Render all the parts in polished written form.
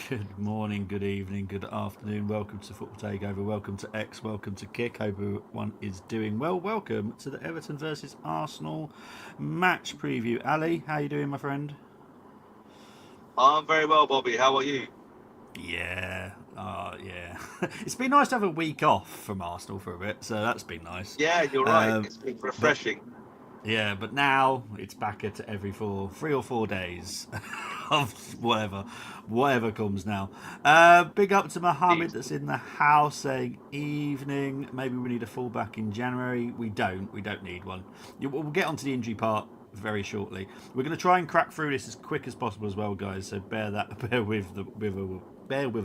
Good morning, good evening, good afternoon. Welcome to Football Takeover. Welcome to X. Welcome to Kick. Hope everyone is doing well. Welcome to the Everton versus Arsenal match preview. Ali, how you doing, my friend? I'm very well, Bobby. How are you? Yeah. It's been nice to have a week off from Arsenal for a bit, so that's been nice. Yeah, you're right. Um, It's been but refreshing. but now it's back at every 3 or 4 days of whatever comes now. Big up to Mohammed Indeed. that's in the house saying evening. Maybe we need a fullback in January. We don't. We don't need one. We'll get onto the injury part very shortly. We're going to try and crack through this as quick as possible as well, guys. So bear with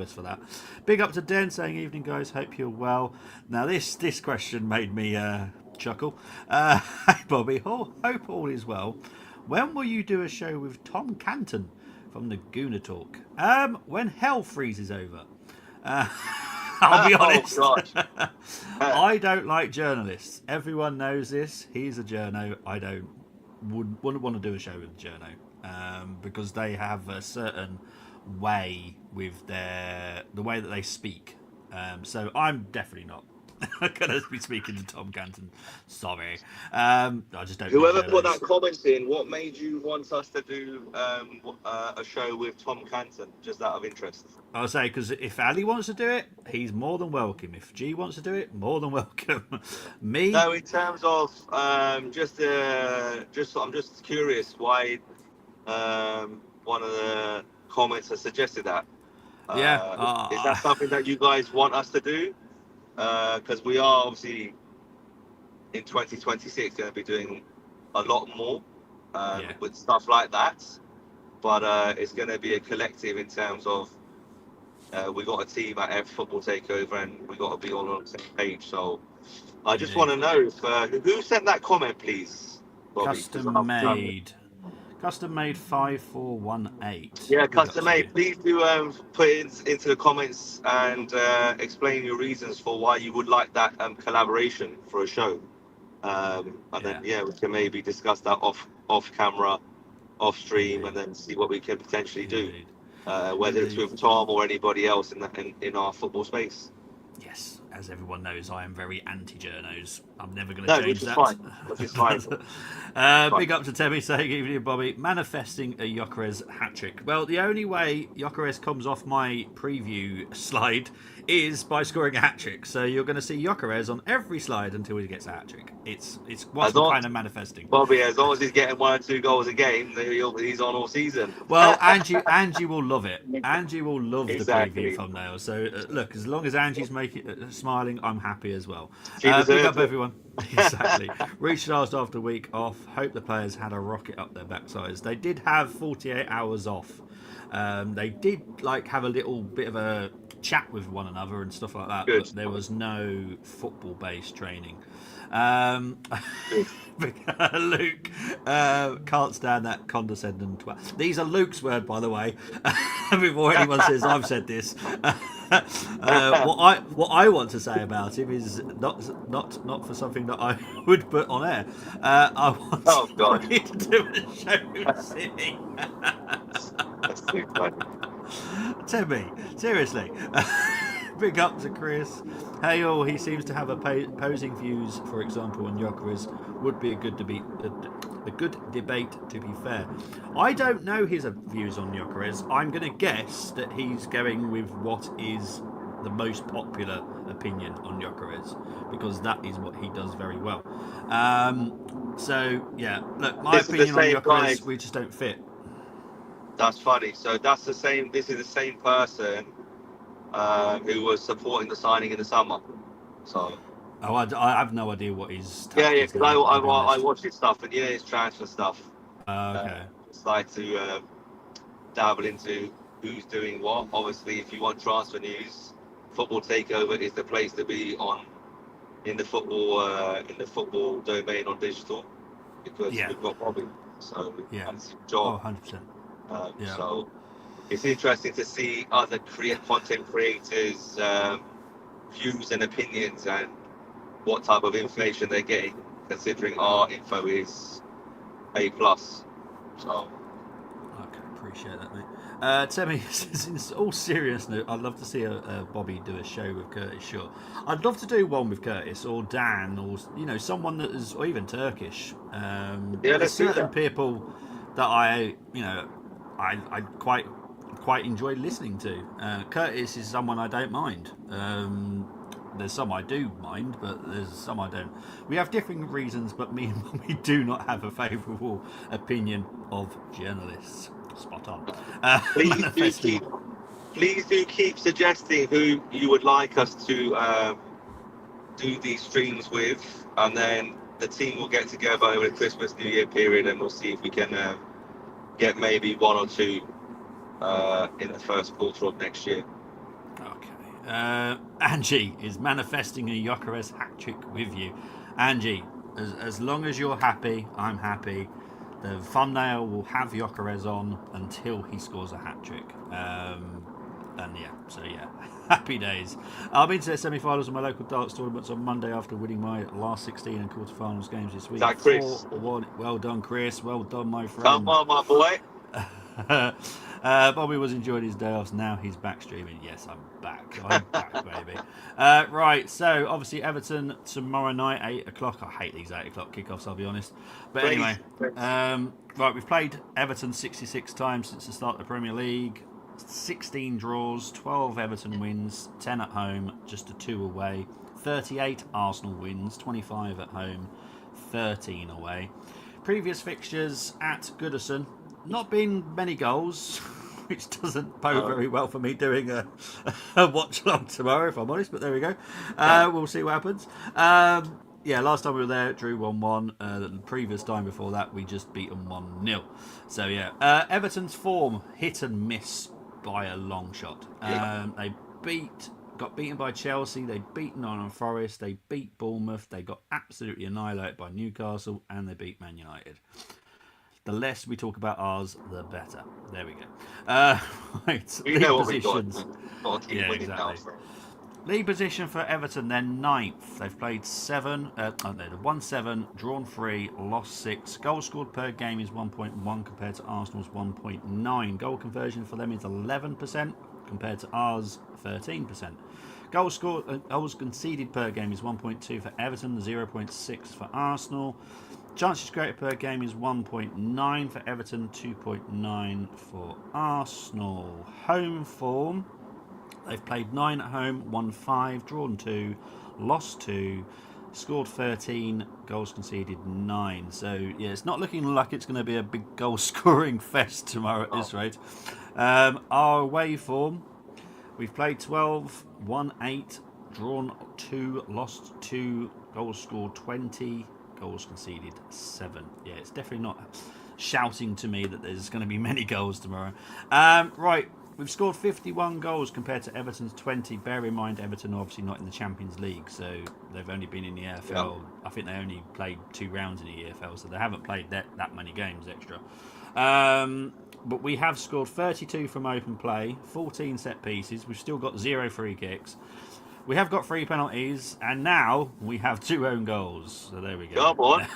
us for that. Big up to Den saying evening, guys. Hope you're well. Now this question made me chuckle. Hey Bobby, hope all is well. When will you do a show with Tom Canton from the Gooner Talk? When hell freezes over. Uh, I'll be Oh honest. gosh. I don't like journalists. Everyone knows this. He's a journo. I don't wouldn't want to do a show with a journo because they have a certain way with the way that they speak. So I'm definitely not going to be speaking to Tom Canton. Sorry, I just don't need Whoever put that journos. comment in, what made you want us to do a show with Tom Canton? Just out of interest. I'll say because if Ali wants to do it, he's more than welcome. If G wants to do it, more than welcome. Me, No, in terms of I'm just curious why one of the comments has suggested that. yeah. Is that something that you guys want us to do? Because we are obviously in 2026 going to be doing a lot more Yeah, with stuff like that. But it's going to be a collective in terms of we got a team at F Football Takeover and we got to be all on the same page. So I just want indeed. to know if, who sent that comment, please, Bobby? Because Custom made. Custom made 5418. yeah, Big up custom to you. made. Please do put it into the comments and explain your reasons for why you would like that collaboration for a show. And then Yeah, yeah, we can maybe discuss that off camera, off stream, and indeed. then see what we can potentially do, Indeed. whether it's Indeed. with Tom or anybody else in our football space. Yes, as everyone knows, I am very anti-journos. I'm never going to No, change which is that. fine. Which is fine. Fine. Big up to Temi saying, evening, Bobby. Manifesting a Gyökeres hat trick. Well, the only way Gyökeres comes off my preview slide is by scoring a hat trick. So you're going to see Gyökeres on every slide until he gets a hat trick. It's what's As the long, kind of manifesting? Bobby, as long as he's getting 1 or 2 goals a game, then he's on all season. Well, Angie will love it. Angie will love the preview Exactly. thumbnail. So look, as long as Angie's making smiling, I'm happy as well. She Big deserves up it. everyone. Exactly. Recharged after a week off. Hope the players had a rocket up their backsides. They did have 48 hours off. They did like have a little bit of a chat with one another and stuff like that, Good. but there was no football-based training. Um, Good. Luke can't stand that condescending twat. These are Luke's word, by the way. Before anyone says I've said this, what I want to say about him is not for something that I would put on air. I want Oh God, me to do a show with Simi. that's too funny. Timmy, seriously. Big up to Chris. Hey all, he seems to have opposing views. For example, on Gyökeres would be a good debate. A good debate, to be fair. I don't know his views on Gyökeres. I'm going to guess that he's going with what is the most popular opinion on Gyökeres because that is what he does very well. So yeah, look, my This is the opinion on same guy. Gyökeres, we just don't fit. That's funny. So that's the same. This is the same person who was supporting the signing in the summer. So Oh, I have no idea what his yeah, tact yeah. is Because I, now. I I'll be I honest. watched his stuff and yeah, his transfer stuff. Okay. Just like to dabble into who's doing what. Obviously, if you want transfer news, Football Takeover is the place to be on in the football domain on digital because Yeah. we've got Bobby. So Yeah. that's his Oh, job. 100%. Yeah. So it's interesting to see other content creators' views and opinions and what type of information they're getting, considering our info is A plus. So Okay, appreciate that, mate. Temi says, in all seriousness, I'd love to see a Bobby do a show with Curtis Shaw. I'd love to do one with Curtis or Dan or someone that is, or even Turkish. Yeah, There's let's do certain that. people that I quite enjoy listening to. Curtis is someone I don't mind. There's some I do mind, but there's some I don't. We have differing reasons, but me and Bobby do not have a favourable opinion of journalists. Spot on. Please do Manifesting. keep, please do keep suggesting who you would like us to do these streams with, and then the team will get together over the Christmas New Year period, and we'll see if we can get maybe one or two in the first quarter of next year. Okay. Angie is manifesting a Jokeres hat trick with you. Angie, as long as you're happy, I'm happy. The thumbnail will have Jokeres on until he scores a hat trick. And yeah, happy days. I've been to the semi-finals of my local darts tournaments on Monday after winning my last 16 and quarter-finals games this week. Is that Chris? 4-1. Well done, Chris. Well done, my Come friend. on, my boy. Bobby was enjoying his day off. Now he's back streaming. Yes, I'm back. I'm back, baby. Right, so obviously Everton tomorrow night, 8 o'clock. I hate these 8 o'clock kickoffs, I'll be honest. But anyway, right, we've played Everton 66 times since the start of the Premier League. 16 draws, 12 Everton wins, 10 at home, just a 2 away. 38 Arsenal wins, 25 at home, 13 away. Previous fixtures at Goodison, not been many goals, which doesn't bode very well for me doing a watch along tomorrow, if I'm honest, but there we go. We'll see what happens. Last time we were there, drew 1-1. The previous time before that, we just beat them 1-0. So, yeah. Everton's form, hit and miss by a long shot. They got beaten by Chelsea, they beat Nottingham Forest, they beat Bournemouth, they got absolutely annihilated by Newcastle, and they beat Man United. The less we talk about ours, the better. There we go. Right, We know what we got. Yeah, exactly. League position for Everton, they're 9th. They've played 7, they've won 7, drawn 3, lost 6. Goals scored per game is 1.1 compared to Arsenal's 1.9. Goal conversion for them is 11% compared to ours 13%. Goals conceded per game is 1.2 for Everton, 0.6 for Arsenal. Chances created per game is 1.9 for Everton, 2.9 for Arsenal. Home form, they've played 9 at home, won 5, drawn 2, lost 2, scored 13, goals conceded 9. So, yeah, it's not looking like it's going to be a big goal scoring fest tomorrow at this rate. Our away form, we've played 12, won 8, drawn 2, lost 2, goals scored 20, goals conceded 7. Yeah, it's definitely not shouting to me that there's going to be many goals tomorrow. Right, we've scored 51 goals compared to Everton's 20. Bear in mind, Everton are obviously not in the Champions League, so they've only been in the EFL. Yeah. I think they only played 2 rounds in the EFL, so they haven't played that many games extra. But we have scored 32 from open play, 14 set pieces. We've still got 0 free kicks. We have got 3 penalties, and now we have 2 own goals. So there we go. Come on.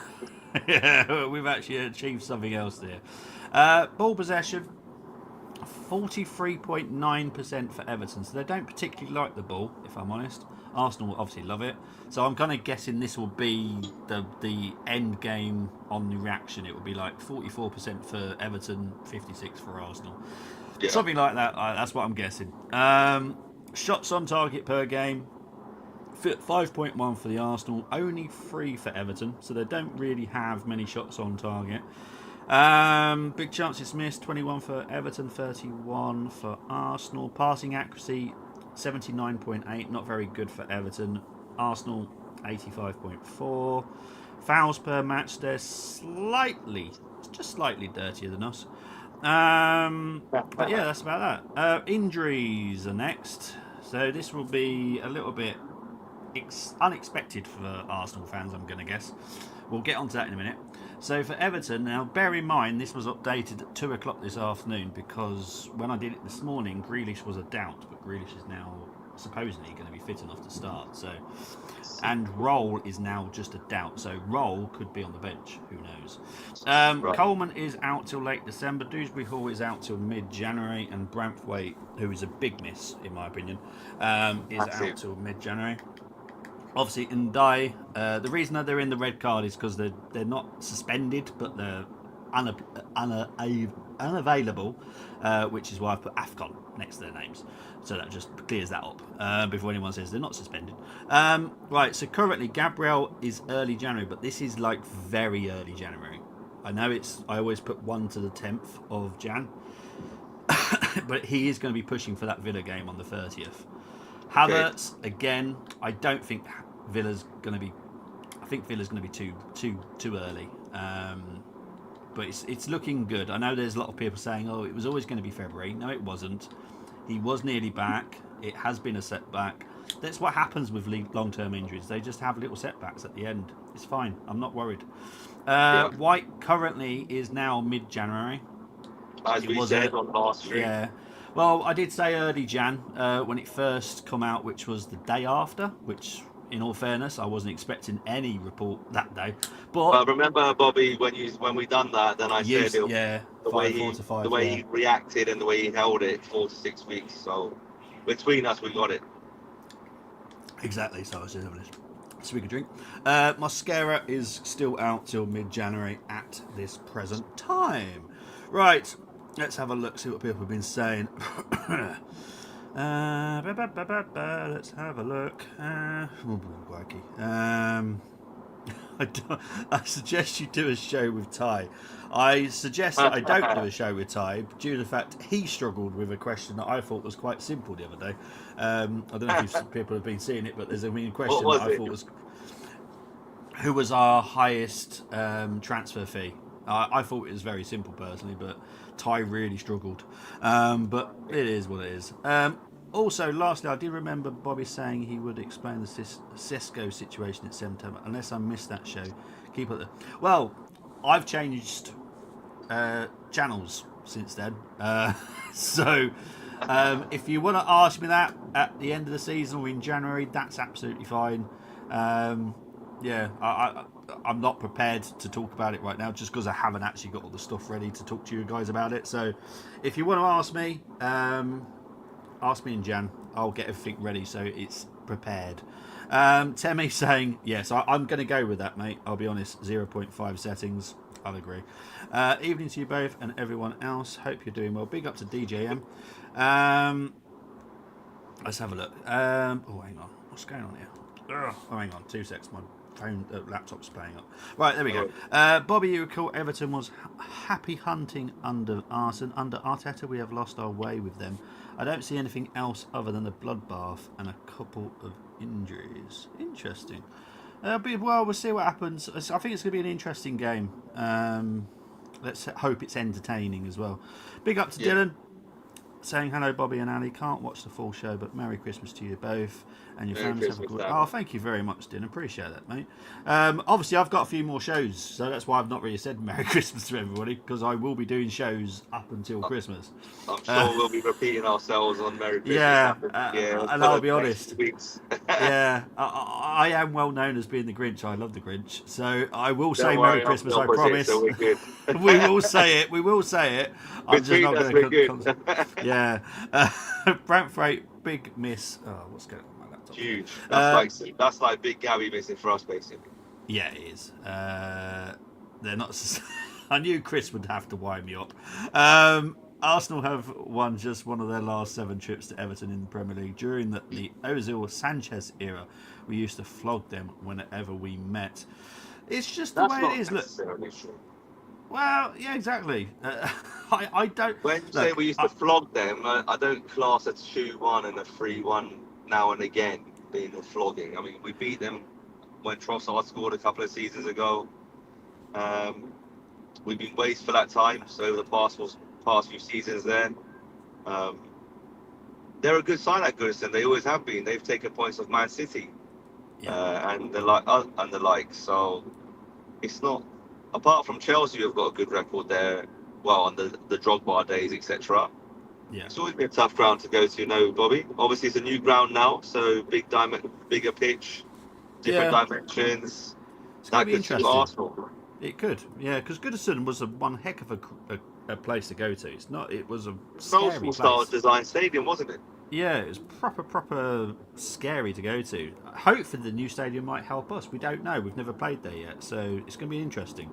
Yeah, we've actually achieved something else there. Ball possession, 43.9% for Everton. So they don't particularly like the ball, if I'm honest. Arsenal obviously love it. So I'm kind of guessing this will be the end game on the reaction. It will be like 44% for Everton, 56% for Arsenal. Yeah. Something like that. That's what I'm guessing. Shots on target per game, 5.1 for the Arsenal, only 3 for Everton, so they don't really have many shots on target. Big chances missed, 21 for Everton, 31 for Arsenal. Passing accuracy, 79.8, not very good for Everton. Arsenal, 85.4. Fouls per match, they're just slightly dirtier than us. But yeah, that's about that. Injuries are next. So this will be a little bit unexpected for Arsenal fans, I'm going to guess. We'll get onto that in a minute. So for Everton, now bear in mind this was updated at 2 o'clock this afternoon, because when I did it this morning, Grealish was a doubt, but Grealish is now supposedly going to be fit enough to start. So, and Roll is now just a doubt. So Roll could be on the bench. Who knows? Right. Coleman is out till late December. Dewsbury Hall is out till mid-January, and Branthwaite, who is a big miss in my opinion, is That's out it. till mid-January. Obviously, Ndai, the reason that they're in the red card is because they're not suspended, but they're unavailable, which is why I've put AFCON next to their names. So that just clears that up before anyone says they're not suspended. Right, so currently Gabriel is early January, but this is like very early January. I know I always put 1 to the 10th of Jan, but he is going to be pushing for that Villa game on the 30th. Havertz, again, I don't think Villa's going to be. I think Villa's going to be too early. But it's looking good. I know there's a lot of people saying, "Oh, it was always going to be February." No, it wasn't. He was nearly back. It has been a setback. That's what happens with long-term injuries. They just have little setbacks at the end. It's fine. I'm not worried. White currently is now mid-January. As we said on last stream. Yeah. Well, I did say early Jan when it first come out, which was the day after, which, in all fairness, I wasn't expecting any report that day. But remember, Bobby, when we done that, then I said the way he reacted and the way he held it 4 to 6 weeks. So between us, we got it. Exactly. So I was having a swig of drink. Mascara is still out till mid-January at this present time. Right. Let's have a look, see what people have been saying. Let's have a look. I suggest you do a show with Ty. I suggest that I don't do a show with Ty due to the fact he struggled with a question that I thought was quite simple the other day. I don't know if people have been seeing it, but there's a question that I thought was, who was our highest transfer fee? I thought it was very simple personally, but Ty really struggled. But it is what it is. Also, lastly, I did remember Bobby saying he would explain the Cisco situation in September. Unless I missed that show, keep it there. Well, I've changed channels since then. So if you want to ask me that at the end of the season or in January, that's absolutely fine. Yeah, I'm not prepared to talk about it right now just because I haven't actually got all the stuff ready to talk to you guys about it. So if you want to ask me in Jan. I'll get everything ready so it's prepared. Temi saying, yes, I'm going to go with that, mate. I'll be honest, 0.5 settings. I'll agree. Evening to you both and everyone else. Hope you're doing well. Big up to DJM. Let's have a look. Oh, hang on. What's going on here? Oh, hang on. 2 seconds. My phone, laptop's playing up. Right, there we go. Bobby, you recall Everton was happy hunting under Arsenal. Under Arteta, we have lost our way with them. I don't see anything else other than a bloodbath and a couple of injuries. Interesting. Well, we'll see what happens. I think it's going to be an interesting game. Let's hope it's entertaining as well. Big up to Dylan. Saying hello, Bobby and Ali. Can't watch the full show, but Merry Christmas to you both and your families. Have a good. Oh, thank you very much, Dylan. Appreciate that, mate. Obviously, I've got a few more shows, so that's why I've not really said Merry Christmas to everybody because I will be doing shows up until Christmas. I'm sure we'll be repeating ourselves on Merry Christmas. Yeah, and I'll be honest. I am well known as being the Grinch. I love the Grinch, so I will say Merry Christmas. I promise. So we're good. We will say it. We will say it. I'm just not going to. Yeah. Branthwaite, big miss. Oh, what's going on with my laptop? Huge. That's like Big Gabby missing for us, basically. Yeah, it is. They're not. I knew Chris would have to wind me up. Arsenal have won just one of their last 7 trips to Everton in the Premier League. During the Ozil-Sanchez era, we used to flog them whenever we met. It's just the way it is. Look. Well, yeah, exactly. I don't. When you say we used to flog them, I don't class a 2-1 and a 3-1 now and again being a flogging. I mean, we beat them when Trossard scored a couple of seasons ago. We've been wasteful at times over the past few seasons. Then they're a good side at Goodison. They always have been. They've taken points of Man City and the like. So it's not. Apart from Chelsea, who've got a good record there, well, on the Drogba days, etc. Yeah. It's always been a tough ground to go to, no, Bobby. Obviously, it's a new ground now, so bigger pitch, different Yeah. dimensions. It's going to That be could suit interesting. Arsenal. It could, yeah, because Goodison was one heck of a place to go to. It's not. It was a It's an old scary school style place. design stadium, wasn't it? Yeah, it was proper scary to go to. Hopefully, the new stadium might help us. We don't know. We've never played there yet, so it's going to be interesting.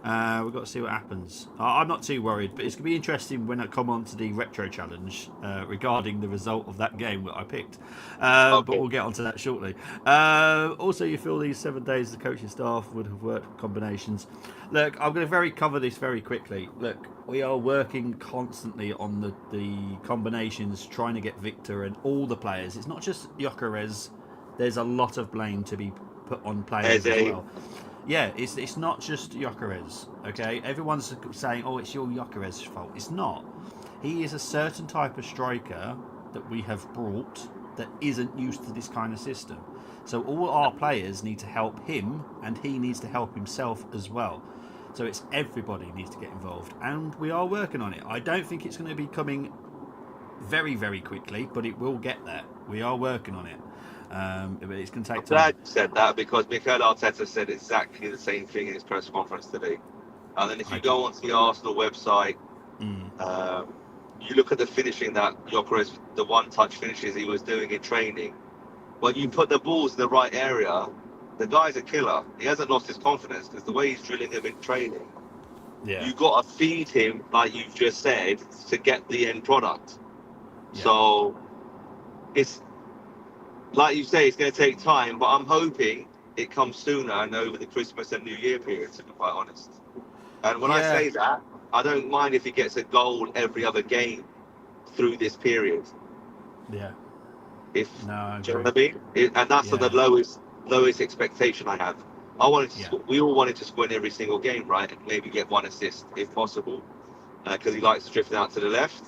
We've got to see what happens. I'm not too worried, but it's going to be interesting when I come on to the retro challenge regarding the result of that game that I picked. But Okay. we'll get onto that shortly. Also, you feel these 7 days the coaching staff would have worked combinations. Look, I'm going to cover this very quickly. Look, we are working constantly on the combinations, trying to get Victor and all the players. It's not just Gyökeres. There's a lot of blame to be put on players as Eze, well. Yeah, it's not just Gyökeres, okay? Everyone's saying, oh, it's your Gyökeres' fault. It's not. He is a certain type of striker that we have brought that isn't used to this kind of system. So all our players need to help him, and he needs to help himself as well. So it's everybody needs to get involved, and we are working on it. I don't think it's going to be coming very quickly, but it will get there. We are working on it. But it's going to I'm take time. glad you said that because Mikel Arteta said exactly the same thing in his press conference today. And then if you go onto the Arsenal website, you look at the finishing that Gyökeres, the one-touch finishes he was doing in training. When you put the balls in the right area, the guy's a killer. He hasn't lost his confidence because the way he's drilling them in training, Yeah. you got to feed him, like you've just said, to get the end product. Yeah. So it's like you say, it's going to take time, but I'm hoping it comes sooner and over the Christmas and New Year period, to be quite honest. And when I Yeah. say that, I don't mind if he gets a goal every other game through this period. Yeah. If No, I do you know agree. what I mean? And that's the Yeah. lowest expectation I have. I wanted to. Yeah. We all wanted to score in every single game, right? And maybe get one assist if possible, because he likes drifting out to the left.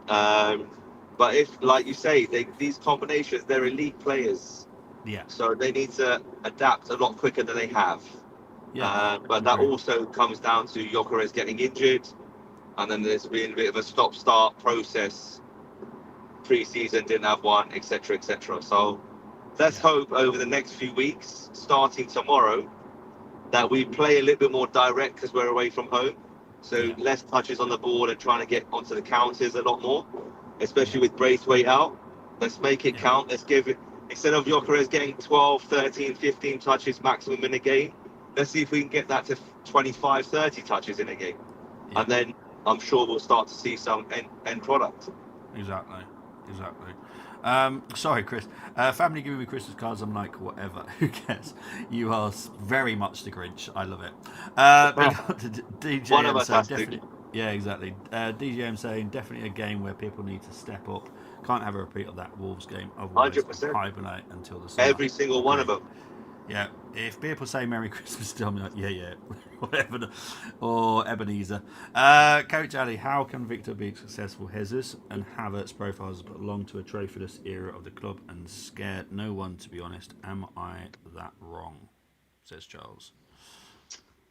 Um, but if, like you say, these combinations, they're elite players, Yeah. so they need to adapt a lot quicker than they have. Yeah. But that also comes down to Gyökeres getting injured, and then there's been a bit of a stop-start process. Pre-season didn't have one, etc., etc. So let's hope over the next few weeks, starting tomorrow, that we play a little bit more direct because we're away from home. So less touches on the ball and trying to get onto the counters a lot more, especially with Braithwaite out. Let's make it count. Let's give it, instead of Gyökeres getting 12, 13, 15 touches maximum in a game, let's see if we can get that to 25, 30 touches in a game. Yeah. And then I'm sure we'll start to see some end product. Exactly. Sorry, Chris. Family giving me Christmas cards. I'm like, whatever. Who cares? You are very much the Grinch. I love it. Big up to One of DJM us saying has to. definitely. Yeah, exactly. DJM saying definitely a game where people need to step up. Can't have a repeat of that Wolves game. Otherwise, 100%. hibernate until the summer. Every single one of them. Yeah, if people say Merry Christmas to me, like, yeah, whatever. Or Ebenezer. Coach Ali, how can Victor be successful? Jesus and Havertz profiles belong to a trophyless era of the club and scared no one, to be honest. Am I that wrong? Says Charles.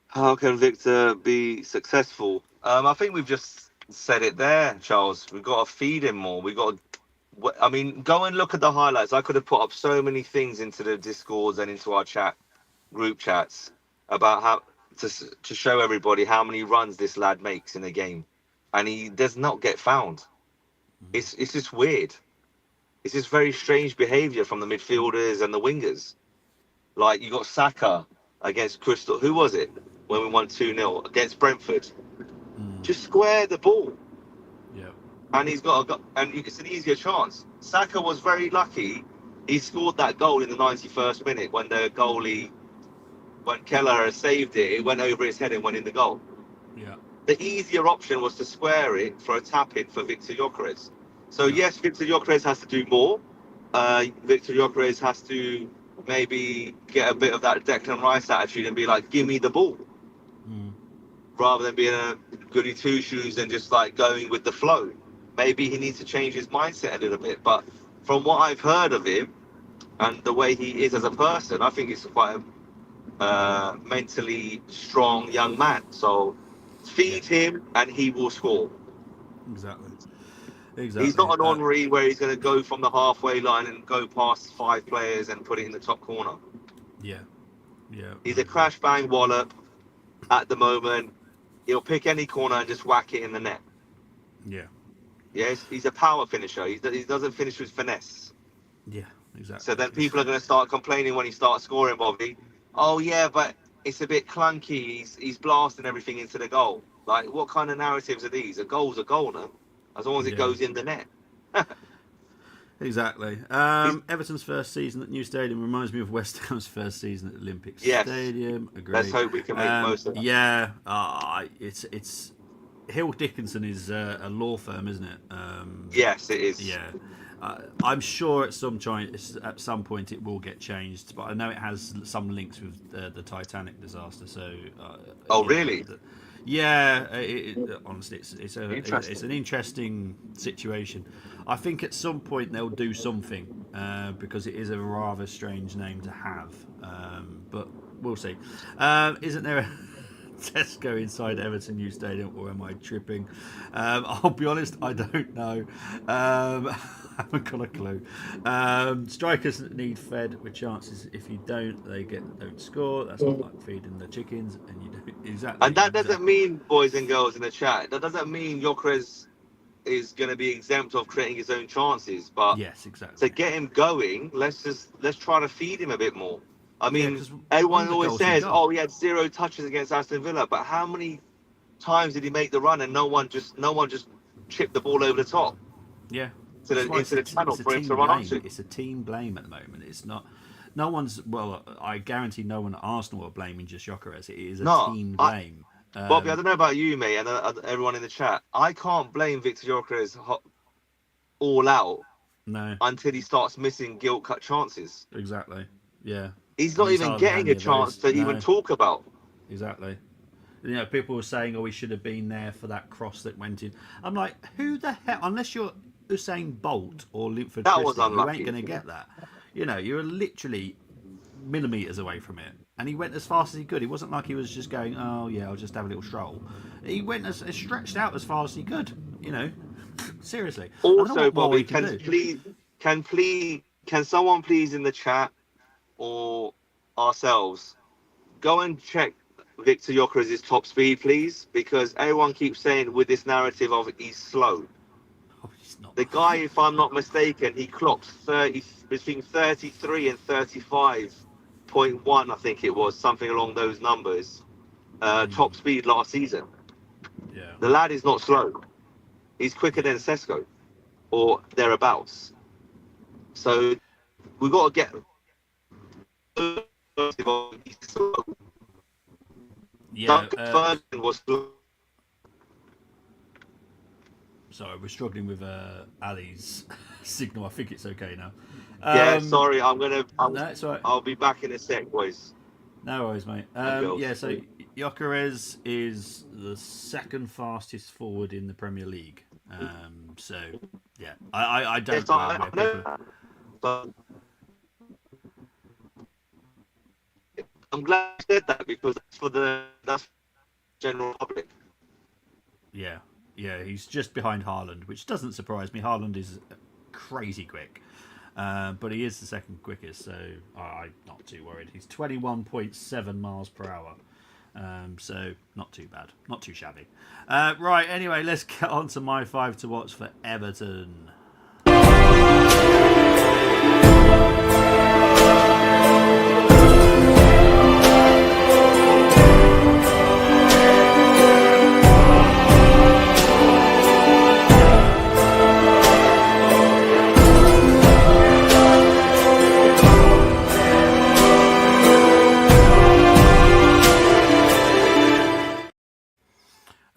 How can Victor be successful? I think we've just said it there, Charles. We've got to feed him more. We've got to, I mean, go and look at the highlights. I could have put up so many things into the Discords and into our group chats about how to show everybody how many runs this lad makes in a game, and he does not get found. It's just weird. It's just very strange behaviour from the midfielders and the wingers. Like you got Saka against Crystal. Who was it when we won 2-0 against Brentford? Just square the ball. Yeah. And and it's an easier chance. Saka was very lucky. He scored that goal in the 91st minute when the goalie, when Keller saved it, it went over his head and went in the goal. Yeah. The easier option was to square it for a tap-in for Victor Gyökeres. So yes, Victor Gyökeres has to do more. Victor Gyökeres has to maybe get a bit of that Declan Rice attitude and be like, give me the ball. Rather than being a goody two-shoes and just like going with the flow. Maybe he needs to change his mindset a little bit. But from what I've heard of him and the way he is as a person, I think he's quite a mentally strong young man. So feed him and he will score. Exactly. He's exactly. not an Henri where he's going to go from the halfway line and go past 5 players and put it in the top corner. Yeah, yeah, He's I a agree. crash bang wallop at the moment. He'll pick any corner and just whack it in the net. Yeah, Yes, he's a power finisher. He doesn't finish with finesse. yeah, So exactly. then people are going to start complaining when he starts scoring, Bobby. Oh yeah, but it's a bit clunky. He's blasting everything into the goal. Like, what kind of narratives are these? A goal's a goal, no? As long as it Yeah, goes in the net. exactly. He's, Everton's first season at New Stadium reminds me of West Ham's first season at Olympic yes. Stadium. Let's Agree. hope we can make the most of that. Yeah, it's Hill Dickinson is a law firm, isn't it? Yes, it is. Yeah, I'm sure at some point it will get changed, but I know it has some links with the Titanic disaster. So Oh, you know, really? yeah. Honestly, it's Interesting. an interesting situation. I think at some point they'll do something because it is a rather strange name to have, but we'll see. Isn't there a Tesco inside Everton New Stadium, or am I tripping? I'll be honest, I don't know. I haven't got a clue. Strikers need fed with chances. If you don't score. That's not like feeding the chickens, and you don't And exactly, that doesn't exactly. mean, boys and girls in the chat, that doesn't mean Gyökeres is going to be exempt of creating his own chances. But Yes, to exactly. get him going, let's try to feed him a bit more. I Yeah, mean, because one everyone of the always goals he says, got. "Oh, he had 0 touches against Aston Villa," but how many times did he make the run and no one just chipped the ball over the top Yeah, to that's the why into the channel it's a for him to team run blame. onto? It's a team blame at the moment. It's not. No one's. Well, I guarantee no one at Arsenal are blaming just Gyökeres. It is a No, team blame. Bobby, I don't know about you, mate, and everyone in the chat. I can't blame Victor Gyökeres all out No, until he starts missing gilt cut chances. exactly. Yeah, He's and not he's even hardly had getting a any of chance those. to even No, talk about. exactly. You know, people were saying, "Oh, he should have been there for that cross that went in." I'm like, who the hell? Unless you're Usain Bolt or Linford That was Christie, you ain't unlucky. going to get that. You know, you're literally millimeters away from it, and he went as fast as he could. It wasn't like he was just going, "Oh yeah, I'll just have a little stroll." He went as stretched out as far as he could. You know, seriously, I don't know Also, what more Bobby, he can do. can someone please in the chat or ourselves go and check Victor Gyökeres' top speed, please, because everyone keeps saying with this narrative of he's slow. Oh, he's not. The guy, if I'm not mistaken, he clocked 30 between 33 and 35.1, I think it was, something along those numbers. Top Mm, speed last season. yeah, The lad is not slow. He's quicker yeah, than Sesko or thereabouts. So we've got to get. yeah. Duncan Ferguson was slow. Sorry, we're struggling with Ali's signal. I think it's okay now. Yeah, Um, sorry, no, it's all right. I'll be back in a sec, boys No worries, mate. and Yeah, girls. so Gyökeres is the second fastest forward in the Premier League. So yeah, I Yes, don't know I where people. know, but I'm glad you said that because that's general public. Yeah, yeah, he's just behind Haaland, which doesn't surprise me. Haaland is crazy quick, but he is the second quickest, so I'm not too worried. He's 21.7 miles per hour. So not too bad, not too shabby. Right, anyway, let's get on to my five to watch for Everton.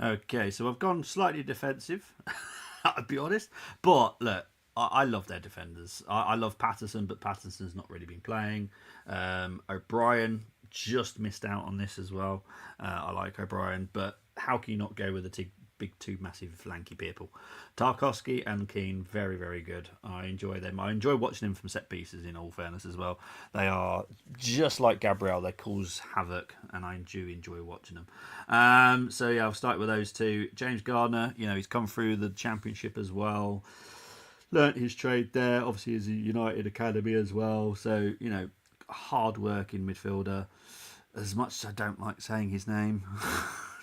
Okay, so I've gone slightly defensive, I'll be honest. But look, I love their defenders. I love Patterson, but Patterson's not really been playing. O'Brien just missed out on this as well. I like O'Brien, but how can you not go with a big two massive lanky people. Tarkowski and Keane, very, very good. I enjoy them. I enjoy watching them from set pieces, in all fairness, as well. They are just like Gabriel, they cause havoc, and I do enjoy watching them. So, yeah, I'll start with those two. James Gardner, he's come through the Championship as well. Learnt his trade there, obviously, as a United Academy as well. So, hard-working midfielder. As much as I don't like saying his name,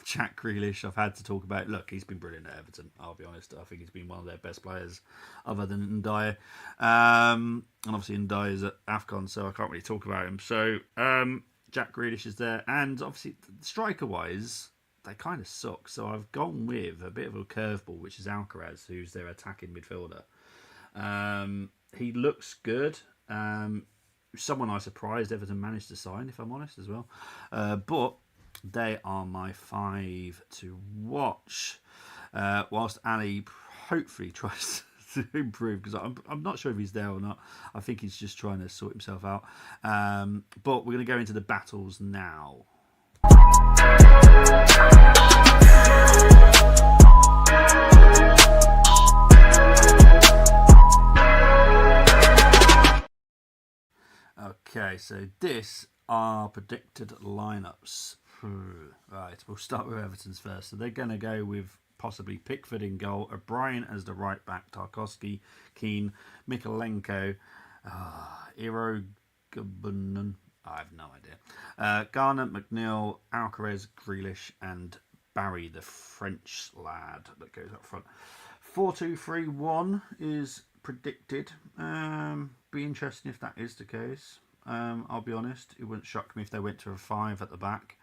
Jack Grealish, I've had to talk about. Look, he's been brilliant at Everton, I'll be honest. I think he's been one of their best players other than Ndiaye. And obviously Ndiaye is at AFCON, so I can't really talk about him. So Jack Grealish is there. And obviously, striker-wise, they kind of suck. So I've gone with a bit of a curveball, which is Alcaraz, who's their attacking midfielder. He looks good. Someone I surprised Everton managed to sign, if I'm honest, as well. But they are my 5 to watch. Whilst Ali hopefully tries to improve, because I'm not sure if he's there or not. I think he's just trying to sort himself out. But we're going to go into the battles now. Okay, so this are predicted lineups. Right, we'll start with Everton's first. So they're going to go with possibly Pickford in goal, O'Brien as the right back, Tarkowski, Keane, Mikalenko, Irogabunan, I have no idea. Garner, McNeil, Alcaraz, Grealish, and Barry, the French lad that goes up front. 4-2-3-1 is predicted. Be interesting if that is the case. I'll be honest, it wouldn't shock me if they went to a 5 at the back.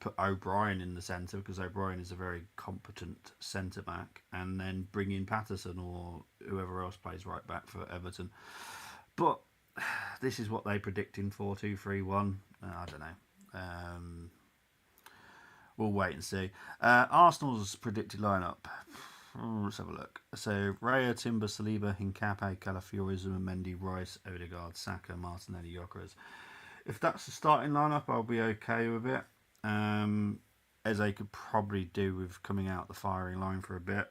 Put O'Brien in the centre, because O'Brien is a very competent centre back, and then bring in Patterson or whoever else plays right back for Everton. But this is what they predict in 4-2-3-1. I don't know. We'll wait and see. Arsenal's predicted lineup. Let's have a look. So Raya, Timber, Saliba, Hincapié, Calafiori, Zubimendi, Rice, Odegaard, Saka, Martinelli, Gyökeres. If that's the starting lineup, I'll be okay with it. Eze could probably do with coming out the firing line for a bit.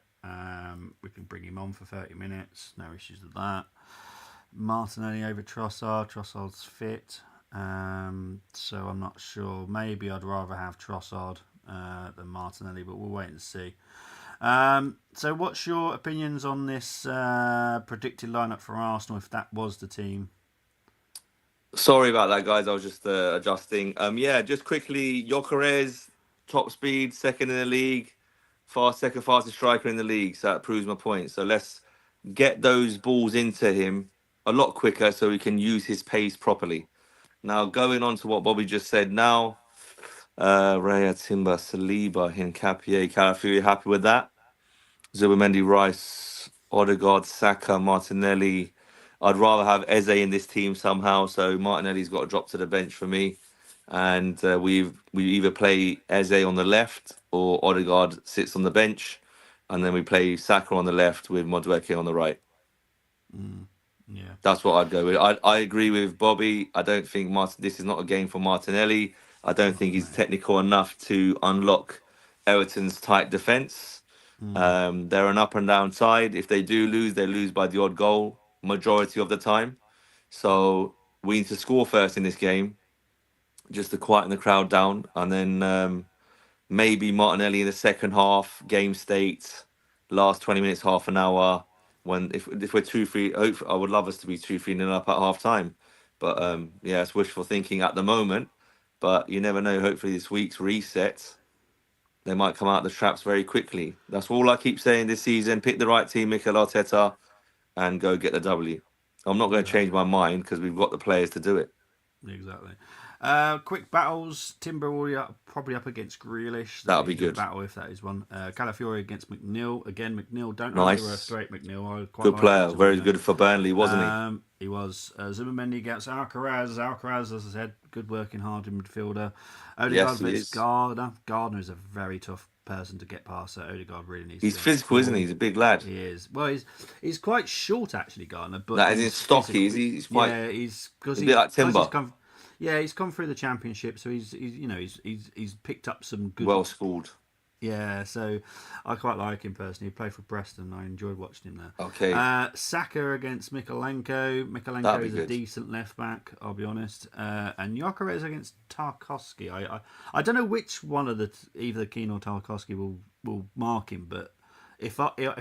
We can bring him on for 30 minutes. No issues with that. Martinelli over Trossard. Trossard's fit. So I'm not sure. Maybe I'd rather have Trossard than Martinelli, but we'll wait and see. So what's your opinions on this predicted lineup for Arsenal if that was the team? Sorry about that, guys. I was just adjusting. Just quickly, Gyökeres, top speed, second in the league, second fastest striker in the league. So that proves my point. So let's get those balls into him a lot quicker so we can use his pace properly. Now, going on to what Bobby just said now, Raya, Timber, Saliba, Hincapié, Calafiori, happy with that. Zubimendi, Rice, Odegaard, Saka, Martinelli. I'd rather have Eze in this team somehow, so Martinelli's got to drop to the bench for me. And we either play Eze on the left or Odegaard sits on the bench, and then we play Saka on the left with Madueke on the right. Yeah, that's what I'd go with. I agree with Bobby. I don't think this is not a game for Martinelli. I don't think he's technical enough to unlock Everton's tight defence. They're an up and down side. If they do lose, they lose by the odd goal majority of the time. So we need to score first in this game, just to quieten the crowd down, and then maybe Martinelli in the second half, game state, last 20 minutes, half an hour. If we're 2-3, I would love us to be 2-3 up at half time. But it's wishful thinking at the moment. But you never know. Hopefully this week's reset, they might come out of the traps very quickly. That's all I keep saying this season. Pick the right team, Mikel Arteta, and go get the W. I'm not going to change my mind because we've got the players to do it. Exactly. Quick battles. Timber probably up against Grealish. That'll be good. Battle if that is one. Calafiori against McNeil. Again, McNeil. Don't underestimate McNeil. Good player. Very good for Burnley, wasn't he? He was. Zubimendi against Alcaraz. Alcaraz, as I said, good working hard in midfielder. Odegaard against Gardner. Gardner is a very tough person to get past. So Odegaard really needs. He's physical, isn't he? He's a big lad. He is. Well, he's quite short actually, Gardner. But that is stocky. He's quite. Yeah, he's because he's a bit like Timber. He's come through the Championship, so he's picked up some good. Well schooled. Yeah, so I quite like him personally. He played for Preston. I enjoyed watching him there. Okay, Saka against Mikalenko. that'd Mikalenko be is a good. decent left back, I'll be honest. And Gyökeres against Tarkowski. I don't know which one of either Keane or Tarkowski will mark him, but if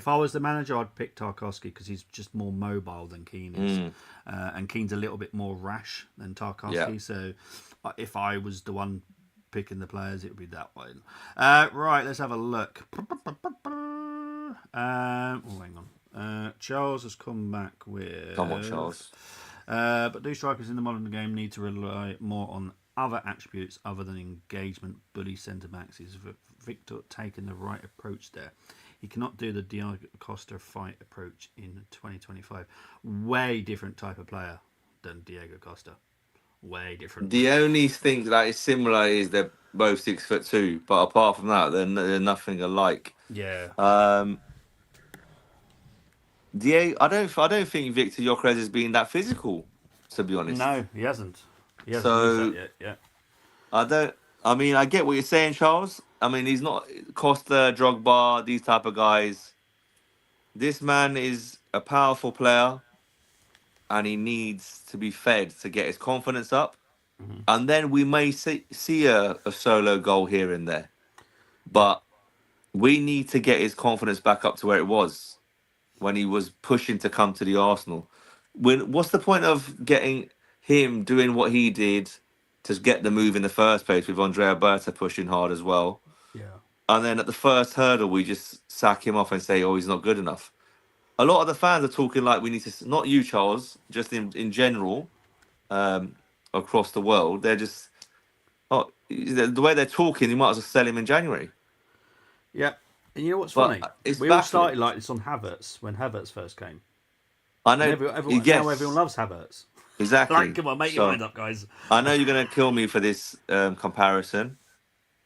I was the manager, I'd pick Tarkowski because he's just more mobile than Keane is, Mm, and Keane's a little bit more rash than yeah. Tarkowski. So if I was the one picking the players, it would be that one. Right, let's have a look. Hang on. Charles has come back Come on, with. Charles. But do strikers in the modern game need to rely more on other attributes other than engagement? Bully centre backs. Is Victor taking the right approach there? He cannot do the Diego Costa fight approach in 2025. Way different type of player than Diego Costa. Way different. The only thing that is similar is they're both 6'2", but apart from that, they're nothing alike. Yeah. Um, I don't think Victor Gyökeres has been that physical, to be honest. No, he hasn't. He hasn't used that So yet. Yeah. I don't. I mean, I get what you're saying, Charles. I mean, he's not Costa, Drogba, these type of guys. This man is a powerful player, and he needs to be fed to get his confidence up. Hmm. And then we may see a solo goal here and there, Yeah. but we need to get his confidence back up to where it was when he was pushing to come to the Arsenal. What's the point of getting him doing what he did to get the move in the first place with Andrea Berta pushing hard as well? Yeah. And then at the first hurdle, we just sack him off and say, "Oh, he's not good enough." A lot of the fans are talking like we need to, not you, Charles, just in general, um, across the world. They're just, oh, the way they're talking, you might as well sell him in January. Yeah. And you know what's But funny? it's We all baffling. started like this on Havertz when Havertz first came, I and know, now everyone yes, loves Havertz. Like, exactly. come on, make your So mind up, guys. I know you're going to kill me for this comparison.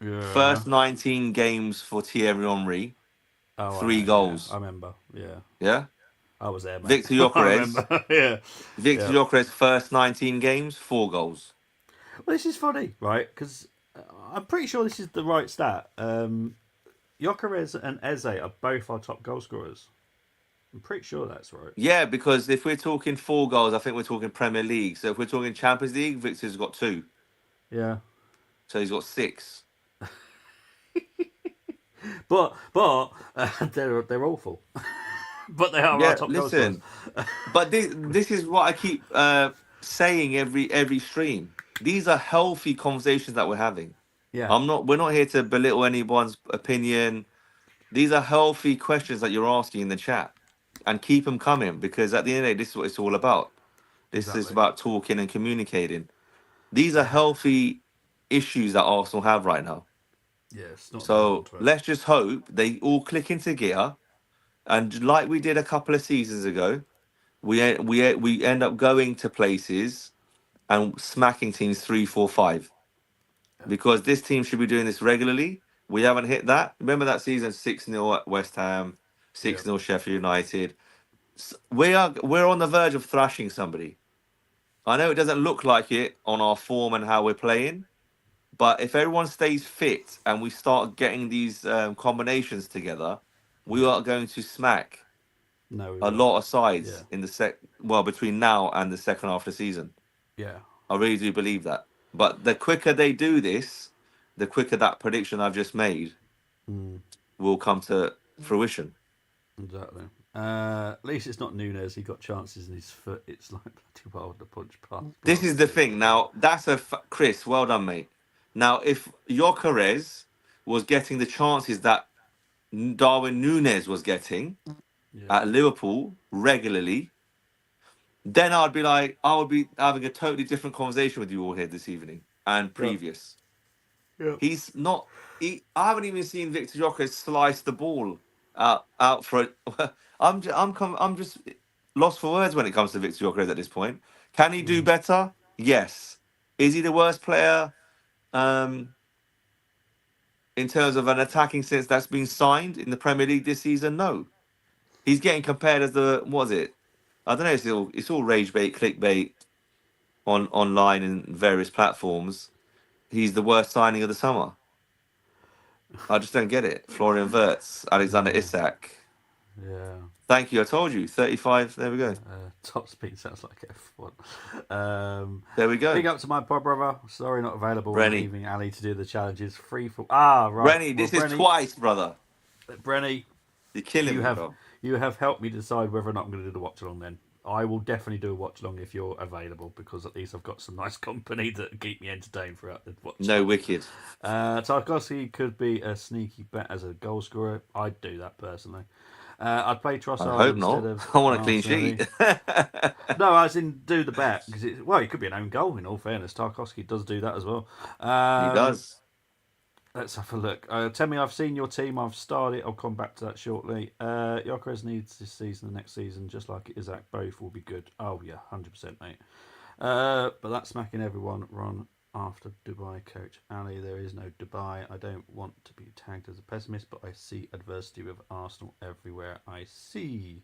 Yeah. First 19 games for Thierry Henry, Oh, I three know. Yeah, I goals. remember. Yeah, Yeah. I was there, mate. Victor I Gyökeres, remember. Yeah, Victor yeah. Gyökeres' first 19 games, 4 goals. Well, this is funny, right? Because I'm pretty sure this is the right stat. Gyökeres and Eze are both our top goal scorers. I'm pretty sure that's right. Yeah, because if we're talking 4 goals, I think we're talking Premier League. So if we're talking Champions League, Victor's got 2. Yeah, So he's got 6. but they're awful. But they are our Yeah, top goal scorers. listen. But this is what I keep saying every stream. These are healthy conversations that we're having. Yeah, We're not here to belittle anyone's opinion. These are healthy questions that you're asking in the chat. And keep them coming because at the end of the day, this is what it's all about. This is exactly. about talking and communicating. These are Yeah, healthy issues that Arsenal have right now. yeah. It's not down So to it. let's just hope they all click into gear. And like we did a couple of seasons ago, we end up going to places and smacking teams 3-4-5 because this team should be doing this regularly. We haven't hit that. Remember that season 6-0 at West Ham, Yeah, 6-0 Sheffield United. We're on the verge of thrashing somebody. I know it doesn't look like it on our form and how we're playing, but if everyone stays fit and we start getting these combinations together, we yeah. are going to smack No, we a will. lot of Yeah, sides in between now and the second half of the season. yeah. I really do believe that. But the quicker they do this, the quicker that prediction I've just made Mm, will come to fruition. exactly. At least it's not Nunes. He got chances in his foot. It's like bloody wild to punch This past is the the thing. keeper. Now, Chris, well done, mate. Now, if Gyökeres was getting the chances that Darwin Nunes was getting Yeah, at Liverpool regularly, then I would be having a totally different conversation with you all here this evening and yeah, previous. yeah. He's not. I haven't even seen Victor Gyökeres slice the ball out for it. I'm just lost for words when it comes to Victor Gyökeres at this point. Can he do Mm, better? Yes. Is he the worst player um, in terms of an attacking sense that's been signed in the Premier League this season? No. He's getting compared as the what was it? I don't know. It's all rage bait, clickbait online and various platforms. He's the worst signing of the summer. I just don't get it. Florian Wirtz, Alexander Yeah, Isak. yeah. Thank you. I told you. 35. There we go. Top speed sounds like F1. There we go. Big up to my pod brother. Sorry, not available and Rennie. leaving Ali to do the challenges. Free for right. Rennie, Well, this is twice, brother. Brenny, You're killing you me, have bro. you have helped me decide whether or not I'm going to do the watch along. Then I will definitely do a watch along if you're available because at least I've got some nice company that keep me entertained throughout the watch No along. wicked. Tarkovsky could be a sneaky bet as a goal scorer. I'd do that personally. I'd play I Trossard hope instead not. of I want a clean Martinelli. sheet. No, as in do the bet because he could be an own goal. In all fairness, Tarkovsky does do that as well. He Um, does. let's have a look. Tell me, I've seen your team. I've started. I'll come back to that shortly. Gyökeres needs this season, the next season, just like Isaac. Both will be good. Oh yeah, 100%, mate. But that's smacking everyone. Ron after Dubai coach Ali. There is no Dubai. I don't want to be tagged as a pessimist, but I see adversity with Arsenal everywhere I see.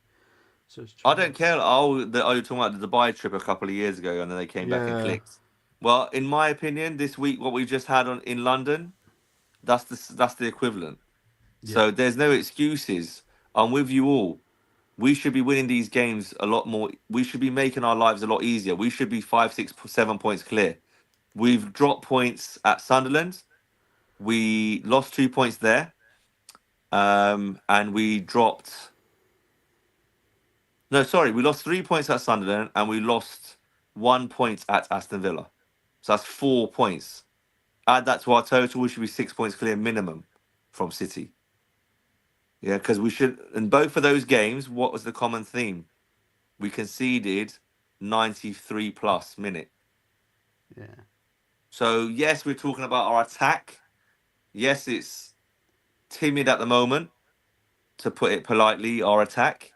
Says I don't Charles. care. Oh, you're talking about the Dubai trip a couple of years ago, and then they came back and Yeah, clicked. Well, in my opinion, this week what we just had on in London, that's the equivalent. yeah. So there's no excuses. I'm with you all. We should be winning these games a lot more. We should be making our lives a lot easier. We should be 5, 6, 7 points clear. We've dropped points at Sunderland. We lost 2 points there, and we dropped. No, sorry, we lost 3 points at Sunderland, and we lost 1 point at Aston Villa. So that's 4 points. Add that to our total, we should be 6 points clear minimum from City. Yeah, because we should. In both of those games, what was the common theme? We conceded 93 plus minute. Yeah. So yes, we're talking about our attack. Yes, it's timid at the moment, to put it politely, our attack.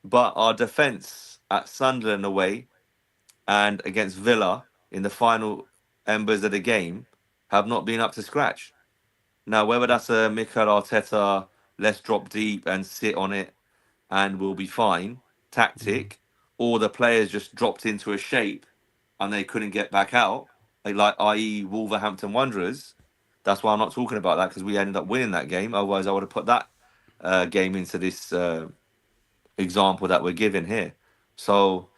But our defence at Sunderland away and against Villa in the final embers of the game have not been up to scratch. Now, whether that's a Mikel Arteta, let's drop deep and sit on it and we'll be fine Mm-hmm. tactic, or the players just dropped into a shape and they couldn't get back out, like i.e. Wolverhampton Wanderers. That's why I'm not talking about that because we ended up winning that game. Otherwise, I would have put that game into this example that we're giving here. So,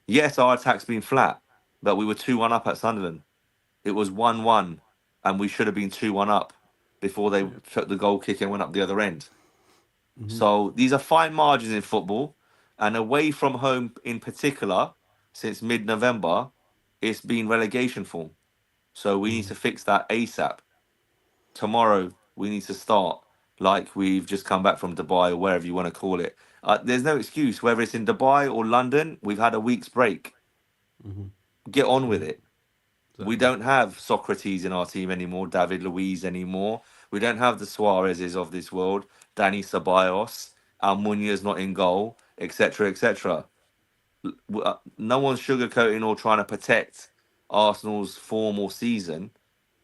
yes, our attack's been flat, but we were 2-1 up at Sunderland. It was 1-1, and we should have been 2-1 up before they Yeah. took the goal kick and went up the other end. Mm-hmm. So these are fine margins in football, and away from home in particular, since mid-November, it's been relegation form. So we need Mm-hmm. to fix that ASAP. Tomorrow we need to start like we've just come back from Dubai or wherever you want to call it. There's no excuse whether it's in Dubai or London. We've had a week's break. Mm-hmm. Get on with Yeah. it. We Exactly. don't have Socrates in our team anymore, David Luiz anymore. We don't have the Suarez's of this world, Danny Ceballos, Almunia's not in goal, etc., etc. No one's sugarcoating or trying to protect Arsenal's form or season.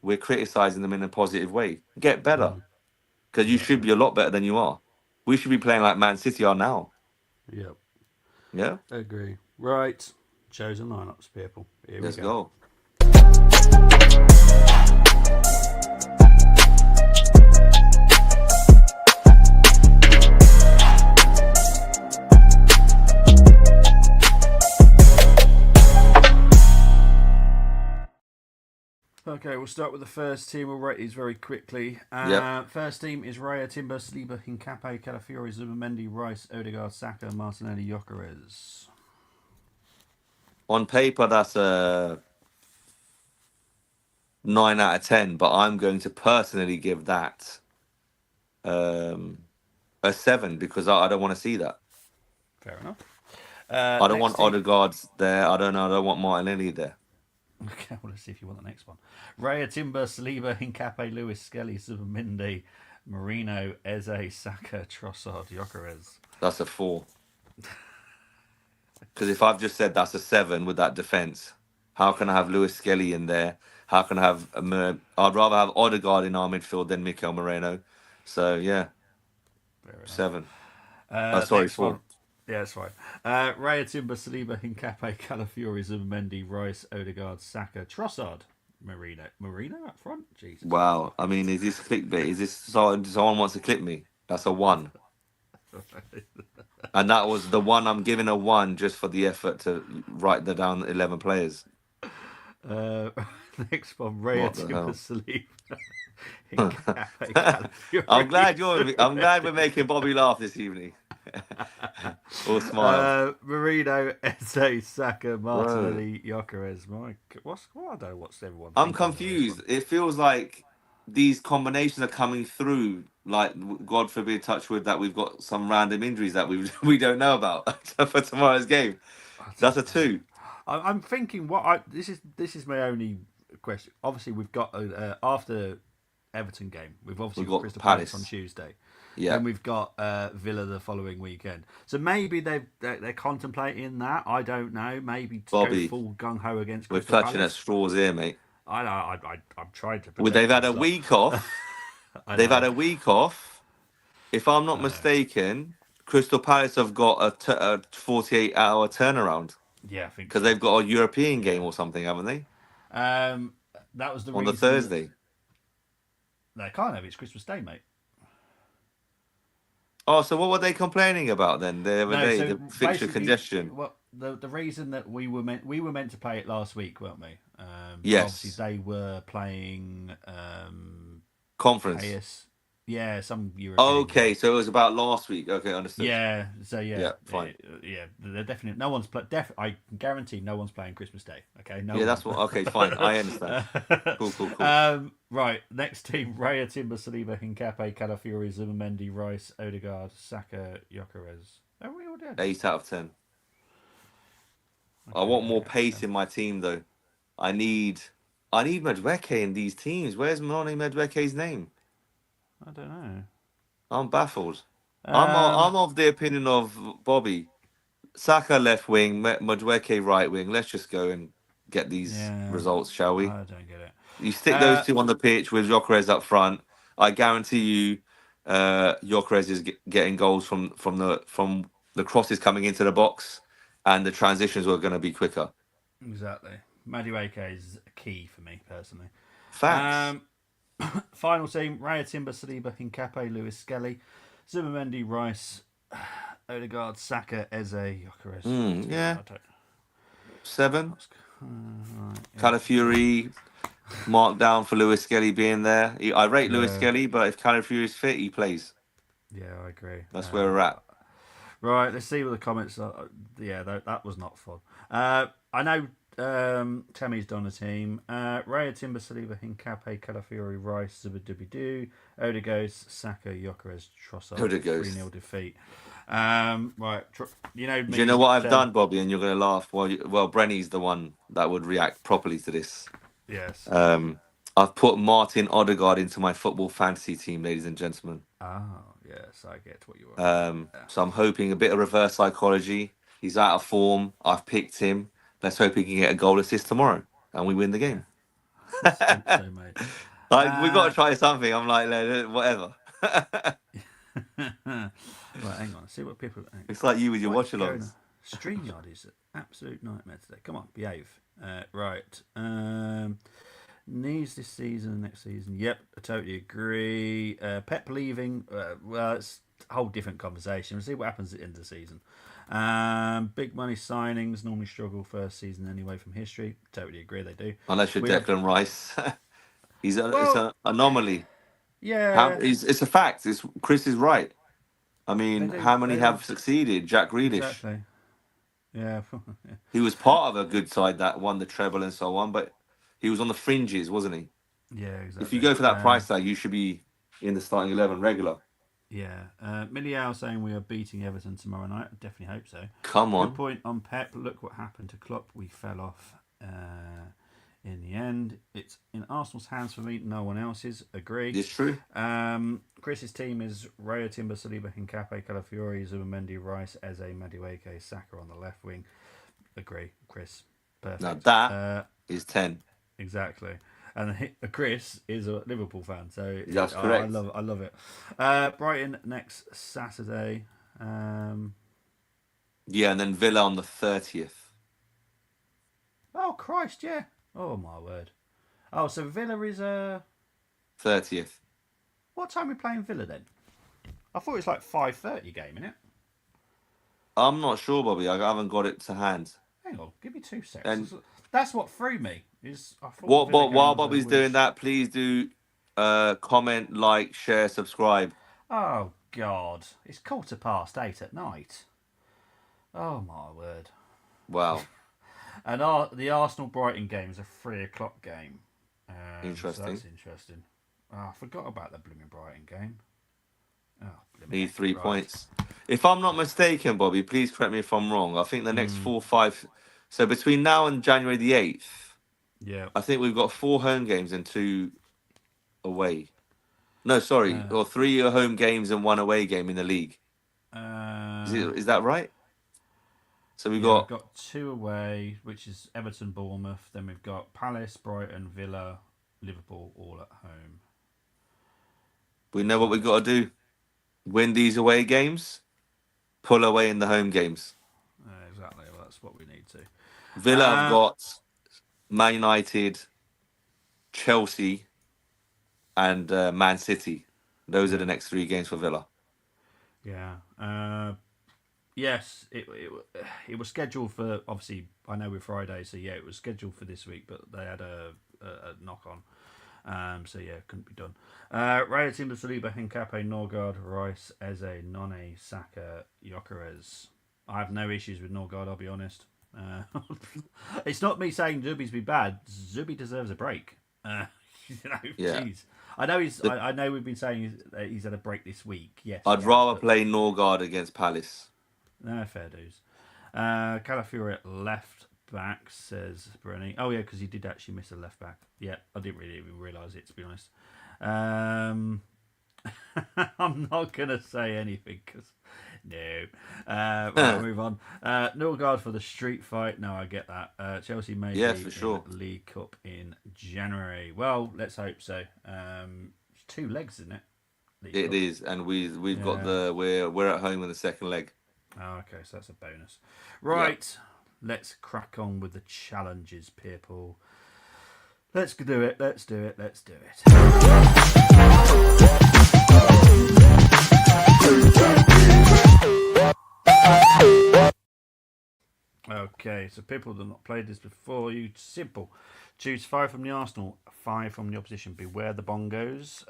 We're criticising them in a positive way. Get better, Mm-hmm. because you should Exactly. be a lot better than you are. We should be playing like Man City are now. Yep. Yeah, Agree. Right. Chosen lineups, people. Here we let's go. go. Okay, we'll start with the first team. We'll rate these very quickly. Yep. First team is Raya, Timber, Saliba, Hincape, Calafiori, Zubamendi, Rice, Odegaard, Saka, Martinelli, Gyökeres. On paper, that's a 9 out of 10, but I'm going to personally give that um, a 7 because I don't want to see that. Fair enough. I don't Next want team. Odegaard's there. I don't know. I don't want Martinelli there. Okay, well, let's see if you want the next one. Raya, Timber, Saliba, Hincape, Lewis, Skelly, Zubamendi, Marino, Eze, Saka, Trossard, Gyökeres. That's a 4. Because if I've just said that's a 7 with that defense, how can I have Lewis Skelly in there? How can I have? I'd rather have Odegaard in our midfield than Mikel Moreno. So yeah, Fair enough. 7. Oh, sorry, Next 4. one. Yeah, it's fine. Raya, Timber, Saliba, Hincape, Calafiori, Zubamendi, Rice, Odegaard, Saka, Trossard. Marino up front. Jesus Wow. I Christ. mean, is this clickbait? Is this someone wants to clip me? That's a one. And that was the one I'm giving a one just for the effort to write down 11 players. uh, next one, Raya What the Timber hell? Saliba in Cafe Calafiori. I'm glad we're making Bobby laugh this evening. Or smile. Marino, Eze, Saka, Bro. Martinelli, Gyökeres. I don't know what's everyone I'm thinking with this confused. one. It feels like these combinations are coming through. Like, God forbid, touch wood, that we've got some random injuries that we don't know about for tomorrow's game. I That's a don't know. two. I'm thinking what I this is my only question. Obviously, we've got after Everton game, we've obviously We've got got Crystal Palace on Palace. Tuesday. Yeah. Then we've got Villa the following weekend. So maybe they're contemplating that. I don't know. Maybe to go Bobby, full gung ho against we're Crystal clutching at Palace. straws here, mate. I know. I'm trying to Well, they've protect had a myself. week off. I They've had know. a week off. If I'm not I know. mistaken, Crystal Palace have got a 48-hour turnaround Yeah, I think because so. they've got a European game Yeah. or something, haven't they? Um, that was the On the reason that Thursday. they can't have it. It's Christmas Day, mate. Oh, so what were they complaining about then the other No, day? so The fixture basically, congestion. well, the reason that we were meant to play it last week, weren't we? But obviously Yes. they were playing Conference. Payas, yeah, some European Okay, game. so it was about last week. Okay, understood. Yeah, so yeah, Yeah, fine. yeah. They're definitely no one's I guarantee no one's playing Christmas Day. Okay, no Yeah, one. that's what. Okay, fine. I understand. Cool, cool, cool. Right, next team: Raya, Timber, Saliba, Hincape, Calafiori, Zubamendi, Rice, Odegaard, Saka, Gyökeres. Are we all dead? 8 out of 10. I Okay, want more 8 out of pace 10. in my team though. I need I need Medweke in these teams. Where's Mone Medweke's name? I don't know. I'm baffled. Um, I'm of the opinion of Bobby. Saka left wing, Medweke right wing. Let's just go and get these yeah, results, shall we? I don't get it. You stick those Uh, two on the pitch with Gyökeres up front. I guarantee you, Gyökeres is getting goals from the crosses coming into the box, and the transitions were going to be quicker. exactly. Madueke is key for me personally. Facts. Um, final team: Raya, Timber, Saliba, Hincape, Lewis, Skelly, Zubamendi, Rice, Odegaard, Saka, Eze, Gyökeres. Yeah, I don't. 7. That's, right, yeah, Calafiori marked down for Lewis Skelly being there. I rate Lewis yeah, Skelly, but if Calafiori is fit, he plays. yeah. I agree. That's where we're at. Right, let's see what the comments are. Yeah, that was not fun. I know Tammy's done a team. Raya, Timber, Saliba, Hincape, Calafiori, Rice, Zubadubidoo, Odegaard, Saka, Gyökeres, Trossard, Who'd 3 goes? 0 defeat. Right, you know Do you me. know what I've done, Bobby? And you're going to laugh. Well, Brenny's the one that would react properly to this. Yes. I've put Martin Odegaard into my football fantasy team, ladies and gentlemen. Oh, yes, I get what you are doing there. So I'm hoping a bit of reverse psychology. He's out of form. I've picked him. Let's hope he can get a goal assist tomorrow and we win the Yeah, game. let's hope so, mate. We've got to try something. I'm like, whatever. Right, hang on. See what people. It's like you with your What is watch going on? alongs. StreamYard is an absolute nightmare today. Come on, behave. Right. Needs this season, next season. Yep, I totally agree. Pep leaving. Well, it's a whole different conversation. We'll see what happens at the end of the season. Big money signings normally struggle first season anyway from history. Totally agree, they do. Unless you're We have. Declan Rice. It's Well, an anomaly. yeah, It's a fact. Chris is right. I they mean, do. how many They do. have succeeded? Jack Grealish. Exactly. Yeah. He was part of a good side that won the treble and so on, but he was on the fringes, wasn't he? Yeah, If you exactly. go for that price tag, you should be in the starting 11 regular. Yeah. Miliao saying we are beating Everton tomorrow night. I definitely hope so. Come Good on. point on Pep. Look what happened to Klopp. We fell off in the end. It's in Arsenal's hands for me, no one else's. Agree. It's true. Chris's team is Raya, Timber, Saliba, Hincape, Calafiori, Zubamendi, Rice, Eze, Madueke, Saka on the left wing. Agree, Chris. Perfect. Now that is 10. Exactly. And Chris is a Liverpool fan, so That's I correct. love it. Brighton next Saturday. Yeah, and then Villa on the 30th. Oh Christ, yeah. Oh my word. Oh, so Villa is 30th. what time are we playing Villa then? I thought it was like 5:30 game, innit? I'm not sure, Bobby. I haven't got it to hand. Hang on, give me 2 seconds. And That's what threw me. Is I thought the Villa game while was a Bobby's doing Wednesday. that, please do comment, like, share, subscribe. Oh God, it's 8:15 at night. Oh my word! Wow, And the Arsenal Brighton game is a 3 o'clock game. So interesting. that's interesting. Oh, I forgot about the blooming Brighton game. Oh, blooming Need heck. 3 points. Right. If I'm not mistaken, Bobby, please correct me if I'm wrong. I think the next 4 or 5. So between now and January the 8th, Yeah. I think we've got 4 home games and 2 away. No, sorry, Uh, or 3 home games and 1 away game in the league. uh, Is that right? So we've yeah, we've got. got 2 away, which is Everton, Bournemouth. Then we've got Palace, Brighton, Villa, Liverpool, all at home. We know what we've got to do. Win these away games, pull away in the home games. Exactly. Well, that's what we need to. Villa have got Man United, Chelsea, and Man City. Those are the next 3 games for Villa. Yeah. Yes, it was scheduled for, obviously, I know we're Friday, so yeah, it was scheduled for this week, but they had a knock on. So yeah, couldn't be done. Raya Timber, Saliba, Hincape, Norgard, Rice, Eze, None, Saka, Jokeres. I have no issues with Norgard, I'll be honest. It's not me saying Zubi's be bad. Zubi deserves a break. Yeah. Jeez. I know I know we've been saying he's had a break this week. Yes, I'd rather play Norgard against Palace. No, fair dues. Calafiori at left back, says Brenny. Oh, yeah, because he did actually miss a left back. Yeah, I didn't really even realise it, to be honest. I'm not going to say anything because no. Right, we'll move on. Norgard for the street fight. No, I get that. Chelsea maybe Yeah, for sure. in League Cup in January. Well, let's hope so. It's 2 legs, isn't it? It is, and we've got we're at home in the second leg. Oh, okay, so that's a bonus. Right, let's crack on with the challenges, people. Let's do it. Let's do it. Let's do it. Okay, so people that have not played this before, you simple. Choose 5 from the Arsenal, 5 from the opposition. Beware the bongos.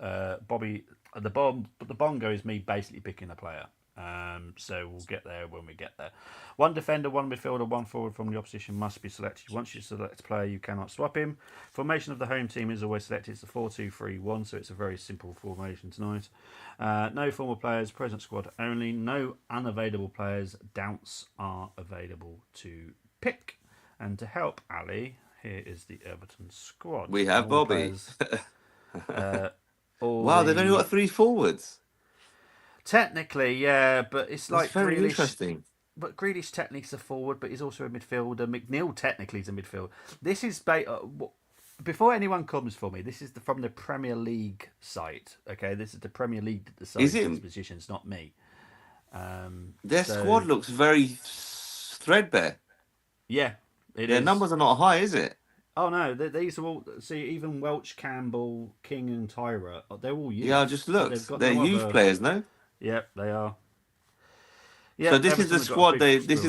Bobby, the bongo is me basically picking a player. So we'll get there when we get there. 1 defender, 1 midfielder, 1 forward from the opposition must be selected. Once you select a player, you cannot swap him. Formation of the home team is always selected. It's a 4-2-3-1, so it's a very simple formation tonight. No former players, present squad only. No unavailable players. Doubts are available to pick. And to help Ali, here is the Everton squad. We have all Bobby. Wow, they've only got 3 forwards. Technically, yeah, but it's like very Grealish. Interesting. But Grealish technically is a forward, but he's also a midfielder. McNeil technically is a midfielder. This is before anyone comes for me. This is from the Premier League site. Okay, this is the Premier League that decides these positions, not me. Their squad looks very threadbare. Yeah, Their numbers are not high, is it? Oh no, these are all. See, even Welch, Campbell, King, and Tyra. They're all youth. Yeah, I just looked. They're youth players, no? Yep, they are. Yeah. So this is the squad. This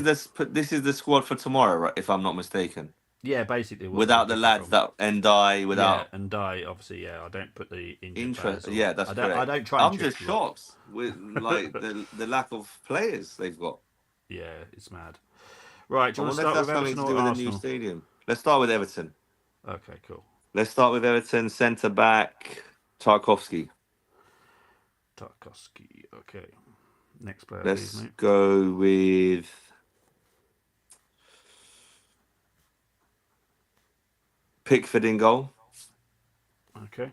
is the squad for tomorrow, right? If I'm not mistaken. Yeah, basically. Without the lads that Ndai, without Ndai, obviously, yeah. I don't put the interest. Yeah, that's correct. I don't try. I'm just shocked with like the lack of players they've got. Yeah, it's mad. Right, do you want to start with something Everton to do or with Arsenal? the new stadium. Let's start with Everton. Okay, cool. Let's start with Everton centre back Tarkovsky. Okay. Next player, Let's please, mate. go with Pickford in goal. Okay.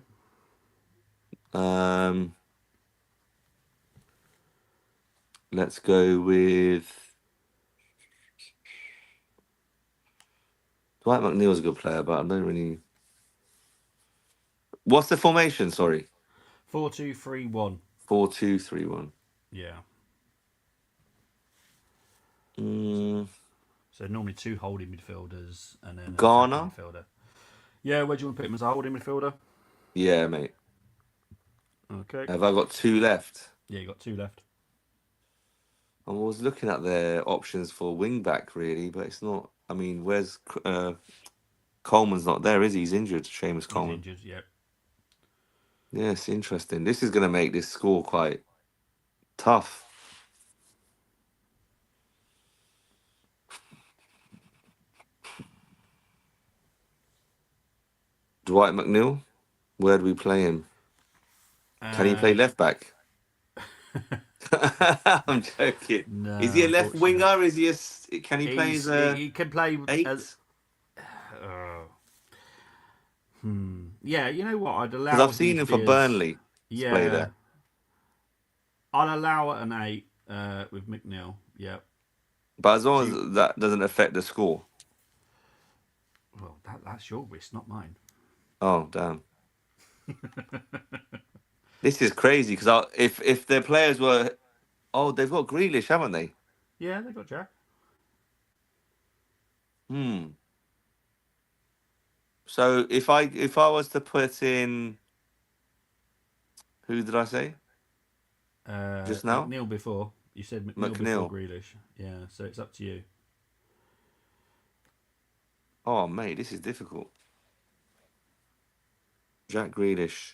Let's go with Dwight McNeil's a good player, but I don't really. What's the formation? Sorry. 4-2-3-1. 4-2-3-1. Yeah. Mm. So normally 2 holding midfielders and then Ghana? midfielder. Yeah, where do you want to put him as a holding midfielder? Yeah, mate. Okay. Have I got 2 left? Yeah, you got 2 left. I was looking at their options for wing back, really, but it's not. I mean, where's Coleman's not there, is he? He's injured, Seamus He's Coleman. injured. Yeah. Yes, interesting. This is going to make this score quite tough. Dwight McNeil, where do we play him? Can he play left back? I'm joking. No, Is he a left unfortunately not. winger? Is he a? Can he play as a He can play 8? as. Yeah, you know what? I'd Because allow I've him seen to him for be as. Burnley to play Yeah, there. I'll allow it an 8 with McNeil. Yeah. But as long as that doesn't affect the score. Well, that's your risk, not mine. Oh, damn. This is crazy because if their players were, they've got Grealish, haven't they? Yeah, they got Jack. So if I was to put in, who did I say just now? McNeil before. You said McNeil before McNeil. Grealish. Yeah, so it's up to you. Oh, mate, this is difficult. Jack Grealish,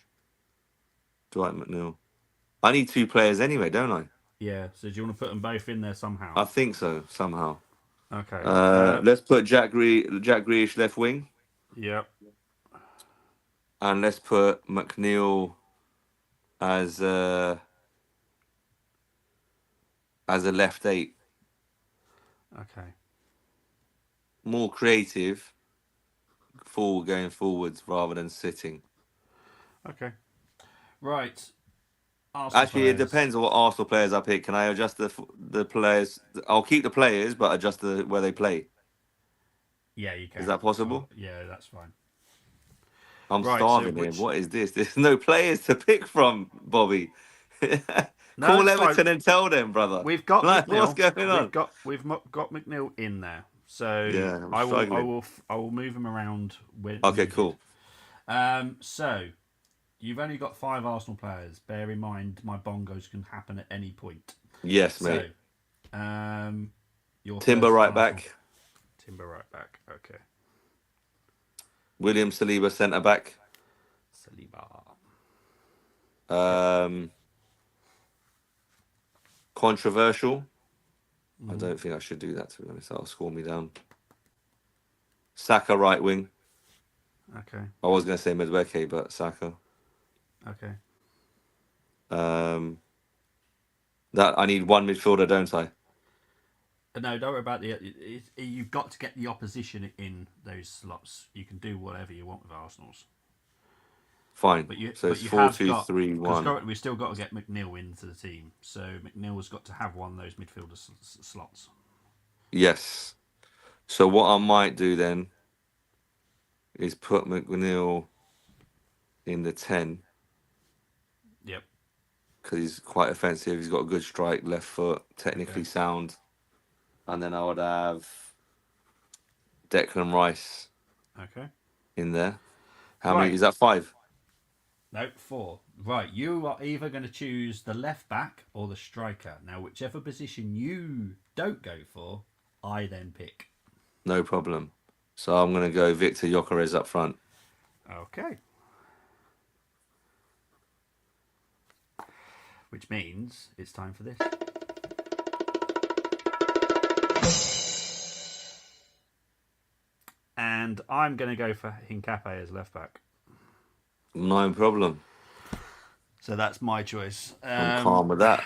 Dwight McNeil. I need 2 players anyway, don't I? Yeah, so do you want to put them both in there somehow? I think so, somehow. Okay. Let's put Jack Grealish left wing, Yep. and let's put McNeil as a left 8. Okay. More creative, going forwards rather than sitting. Okay. Right. Arsenal Actually, players. it depends on what Arsenal players I pick. Can I adjust the players? I'll keep the players, but adjust where they play. Yeah, you can. Is that possible? Yeah, that's fine. I'm Right, starving here. What is this? There's no players to pick from, Bobby. No, Call it's Everton fine. and tell them, brother. We've got Like, McNeil. what's going on? We've got McNeil in there. So Yeah, I'm I struggling. will move him around when Okay, needed. cool. So you've only got 5 Arsenal players. Bear in mind my bongos can happen at any point. Yes, mate. So your Timber first right Arsenal- back. Timber right back. Okay. William Saliba centre back. Saliba. Controversial. I don't think I should do that, to be honest. That'll score me down. Saka right wing. Okay. I was going to say Medweke, but Saka. Okay. That I need 1 midfielder, don't I? No, don't worry about you've got to get the opposition in those slots. You can do whatever you want with Arsenal's. Fine. So it's 4-2-3-1. Because currently we've still got to get McNeil into the team. So McNeil's got to have one of those midfielder slots. Yes. So what I might do then is put McNeil in the 10. Yep. Because he's quite offensive. He's got a good strike, left foot, technically sound. And then I would have Declan Rice in there. How many? Is that 5? No, 4. Right, you are either going to choose the left back or the striker. Now, whichever position you don't go for, I then pick. No problem. So I'm going to go Victor Gyökeres up front. Okay. Which means it's time for this. And I'm going to go for Hincape as left back. No problem. So that's my choice. I'm calm with that.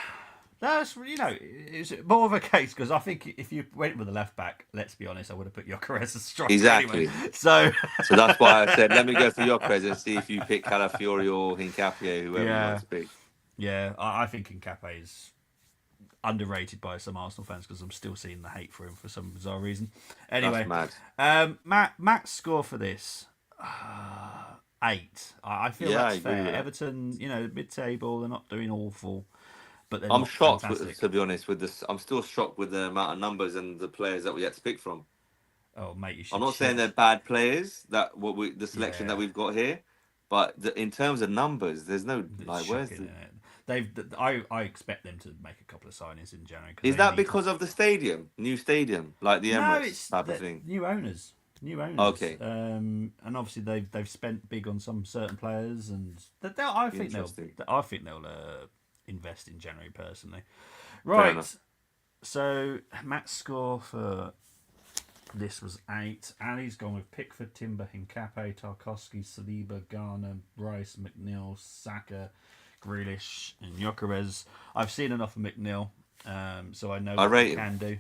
That's, it's more of a case because I think if you went with the left back, let's be honest, I would have put Gyökeres as striker Exactly. anyway. So that's why I said, let me go for Gyökeres and see if you pick Calafiori or Hincapié, whoever you want to pick. Yeah, I think Hincape is underrated by some Arsenal fans because I'm still seeing the hate for him for some bizarre reason. Anyway, that's mad. Matt's score for this 8. I feel that's fair. Everton, mid-table, they're not doing awful, but they're I'm shocked, fantastic. to be honest, with this. I'm still shocked with the amount of numbers and the players that we had to pick from. Oh, mate, you I'm should not saying check. they're bad players. The selection that Yeah, we've got here, but in terms of numbers, there's no it's like. Where's shocking, the? isn't it? I expect them to make a couple of signings in January because Is they that need to. because of the stadium, new stadium, like the No, Emirates it's type of the thing? new owners, new owners, Okay, and obviously they've spent big on some certain players, and I think interesting. they'll invest in January personally. Fair enough. Right, so Matt's score for this was 8. Ali's gone with Pickford, Timber, Hincape, Tarkovsky, Saliba, Garner, Rice, McNeil, Saka, Grealish, and Jokeres. I've seen enough of McNeil, so I know I what he rate him. can do.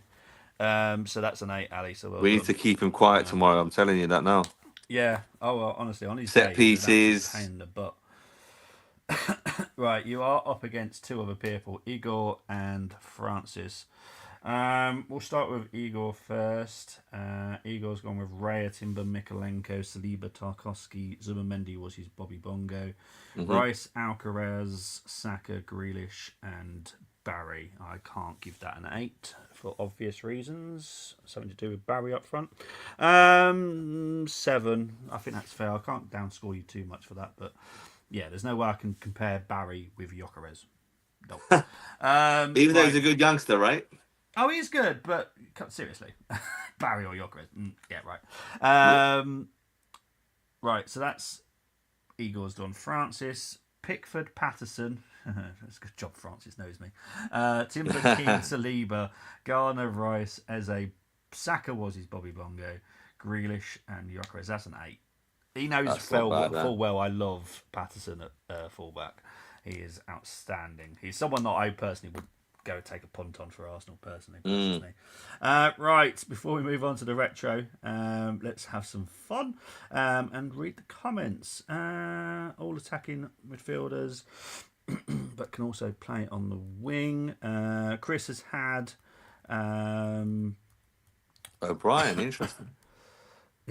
So that's an 8, Ali. So well We need done. to keep him quiet Um, tomorrow. I'm telling you that now. yeah. Oh well, honestly, on his Set day, he's an absolute pain pieces. in the butt. Right, you are up against two other people, Igor and Francis. We'll start with Igor first. Igor's gone with Raya, Timber, Mikalenko, Saliba, Tarkovsky, Zubimendi was his Bobby Bongo, Hmm. Rice, Alcaraz, Saka, Grealish, and Barry. I can't give that an 8 for obvious reasons. Something to do with Barry up front. 7. I think that's fair. I can't downscore you too much for that, but yeah, there's no way I can compare Barry with Jokeres. No. Even though he's Right. a good youngster, right? Oh, he's good, but seriously, Barry or Jokeres? Yeah, Yeah. right. Right, so that's Igor's done. Francis, Pickford, Patterson. That's a good job. Francis knows me. Timber, King, Saliba, Garner, Rice, Eze, Saka was his Bobby Bongo, Grealish, and Jokeres. That's an 8. He knows That's not bad, full man. well I love Patterson at fullback. He is outstanding. He's someone that I personally would go take a punt on for Arsenal personally. But that's just Mm. me. Right, before we move on to the retro, let's have some fun and read the comments. All attacking midfielders, but can also play on the wing. Chris has had. O'Brien, interesting.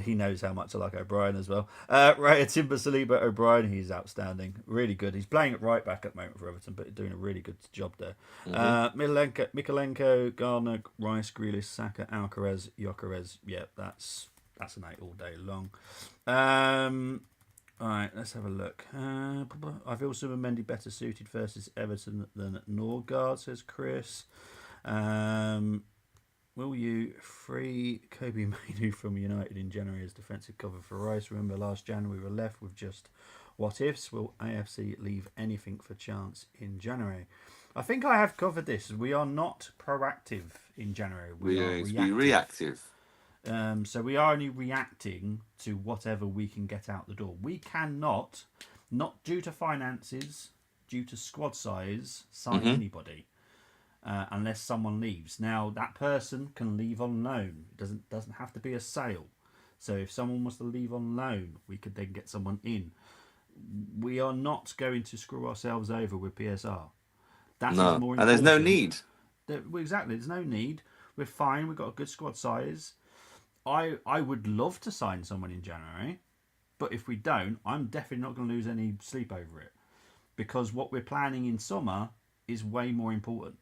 He knows how much I like O'Brien as well. Raya, Timber, Saliba, O'Brien, he's outstanding. Really good. He's playing at right back at the moment for Everton, but doing a really good job there. Hmm. Mikalenko, Garner, Rice, Grealish, Saka, Alcaraz, Jokeres. Yeah, that's an 8 all day long. All right, let's have a look. I feel Zubimendi better suited versus Everton than Norgard, says Chris. Will you free Kobe Mainu from United in January as defensive cover for Rice? Remember last January we were left with just what ifs. Will AFC leave anything for chance in January? I think I have covered this. We are not proactive in January. We We are need to be reactive. reactive. So we are only reacting to whatever we can get out the door. We cannot, not due to finances, due to squad size, sign Hmm. anybody. Unless someone leaves. Now that person can leave on loan. It doesn't have to be a sale. So if someone was to leave on loan, we could then get someone in. We are not going to screw ourselves over with PSR. That is No, more and there's no important. need. Exactly, there's no need. We're fine. We've got a good squad size. I would love to sign someone in January, but if we don't, I'm definitely not going to lose any sleep over it because what we're planning in summer is way more important.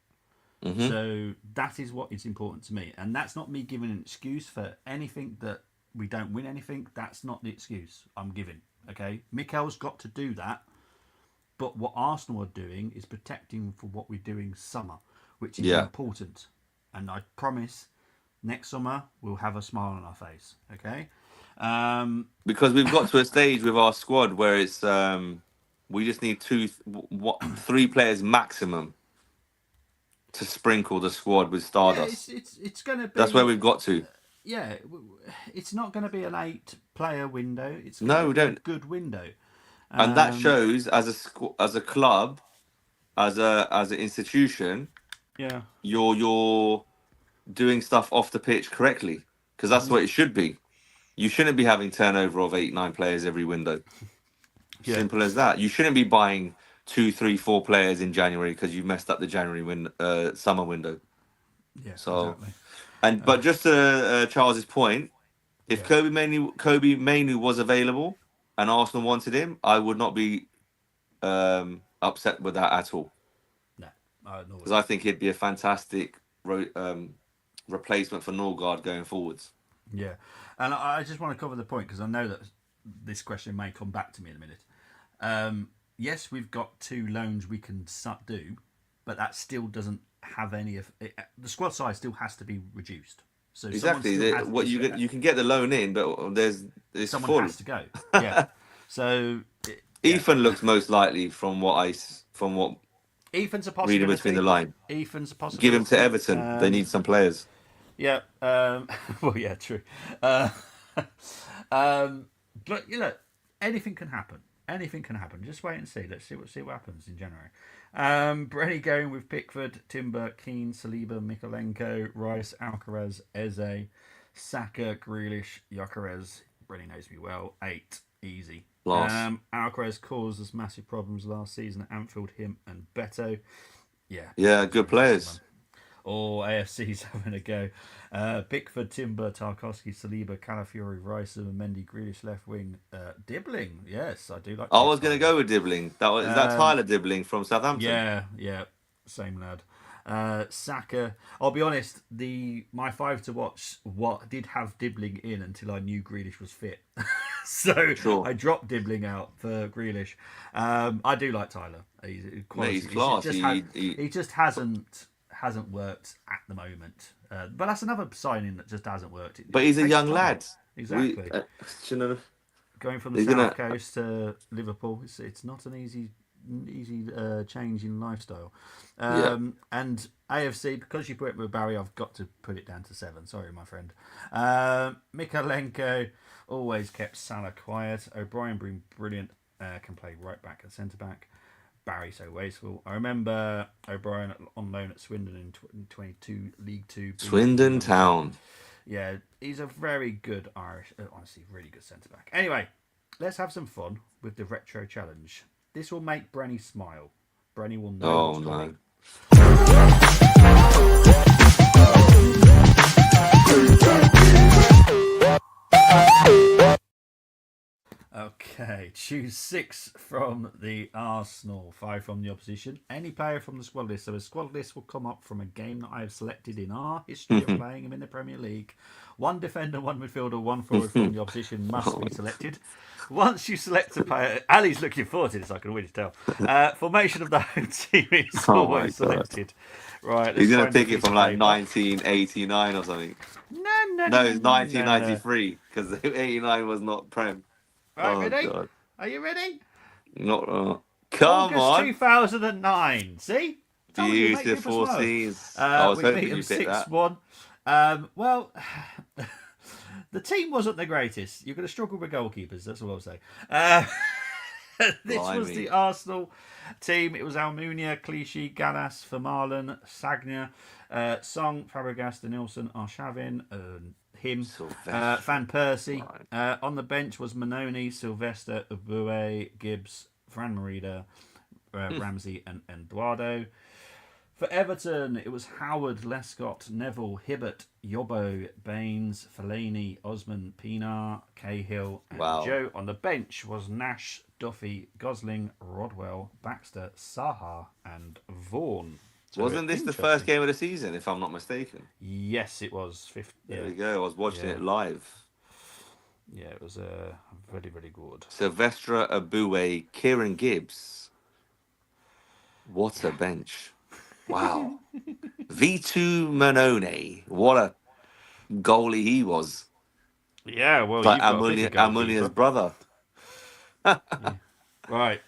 Hmm. So that is what is important to me. And that's not me giving an excuse for anything that we don't win anything. That's not the excuse I'm giving. Okay? Mikel's got to do that. But what Arsenal are doing is protecting for what we're doing summer, which is Yeah, important. And I promise next summer we'll have a smile on our face. Okay? because we've got to a stage with our squad where it's we just need three players maximum to sprinkle the squad with Yeah, stardust. it's going to That's where be we've got to. yeah. It's not going to be an 8-player window. It's going to No, we be a don't. good window. And that Um, shows as a club, as an institution, yeah. you're doing stuff off the pitch correctly because that's what it should be. You shouldn't be having turnover of 8, 9 players every window. Yeah. Simple as that. You shouldn't be buying 2, 3, 4 players in January because you messed up the summer window. Yeah, So, exactly. but just to Charles's point, if Yeah. Kobe Mainu was available and Arsenal wanted him, I would not be upset with that at all No, I know because it. I think he'd be a fantastic replacement for Norgard going forwards. Yeah, and I just want to cover the point because I know that this question may come back to me in a minute. Yes, we've got 2 loans we can do, but that still doesn't have any of the squad size still has to be reduced. So someone Exactly. still has What you can get the loan in, but it's someone full. has to go. Yeah. So yeah, Ethan looks most likely from what Ethan's a reading between the possibility. line. Ethan's a Give him to possibility. Everton. They need some players. Yeah. Well, yeah, true. Uh, but anything can happen. Anything can happen. Just wait and see. Let's see what happens in January. Brenny going with Pickford, Timber, Keane, Saliba, Mikolenko, Rice, Alcaraz, Eze, Saka, Grealish, Gyökeres. Brenny knows me well. 8, easy. Last. Alcaraz caused us massive problems last season at Anfield. Him and Beto. Yeah. Yeah, good players. Or AFC's having a go. Pickford, Timber, Tarkowski, Saliba, Calafiori, Rice, Mendy, Grealish, left wing, Dibbling. Yes, I do like. I was going to go with Dibbling. Is that Tyler Dibbling from Southampton? Yeah, same lad. Saka. I'll be honest. My 5 to watch did have Dibbling in until I knew Grealish was fit, so Sure. I dropped Dibbling out for Grealish. I do like Tyler. He's class. He just hasn't worked at the moment. But that's another signing that just hasn't worked. But he's a young lad. Exactly. You know, Going from the south coast to Liverpool, it's not an easy change in lifestyle. And AFC, because you put it with Barry, I've got to put it down to 7. Sorry, my friend. Mikolenko always kept Salah quiet. O'Brien being brilliant, can play right back and centre back. Barry so wasteful. I remember O'Brien on loan at Swindon in 22 League 2. Swindon Town. Yeah, he's a very good Irish, honestly, really good centre back. Anyway, let's have some fun with the retro challenge. This will make Brenny smile. Brenny will know what's coming. Okay, choose 6 from the Arsenal, 5 from the opposition. Any player from the squad list. So the squad list will come up from a game that I have selected in our history of playing him in the Premier League. 1 defender, 1 midfielder, 1 forward from the opposition must be selected. Once you select a player, Ali's looking forward to this, I can already tell. Formation of the home team is always selected. Right, he's going to pick it from like 1989 or something. No, it's 1993 because 89 was not Prem. Right, ready? God. Are you ready? Not come August on. 2009. See? Beautiful scenes. We beat them 6-1. Well, the team wasn't the greatest. You're going to struggle with goalkeepers. That's all I'll say. This was the Arsenal team. It was Almunia, Clichy, Gallas, Vermaelen, Sagna, Song, Fabregas, Denilson, Arshavin, him, Van Persie. Right. On the bench was Manoni, Sylvester, Ubue, Gibbs, Fran Merida, Ramsey, and Eduardo. For Everton, it was Howard, Lescott, Neville, Hibbert, Yobbo, Baines, Fellaini, Osman, Pienaar, Cahill, and Joe. On the bench was Nash, Duffy, Gosling, Rodwell, Baxter, Saha, and Vaughan. So wasn't this the first game of the season, if I'm not mistaken? Yes, it was. There we go. I was watching it live. Yeah, it was very, very good. Sylvester Abue, Kieran Gibbs. What a bench. Wow. V2 Manone. What a goalie he was. Yeah, well, like Amunia's brother. Yeah. Right.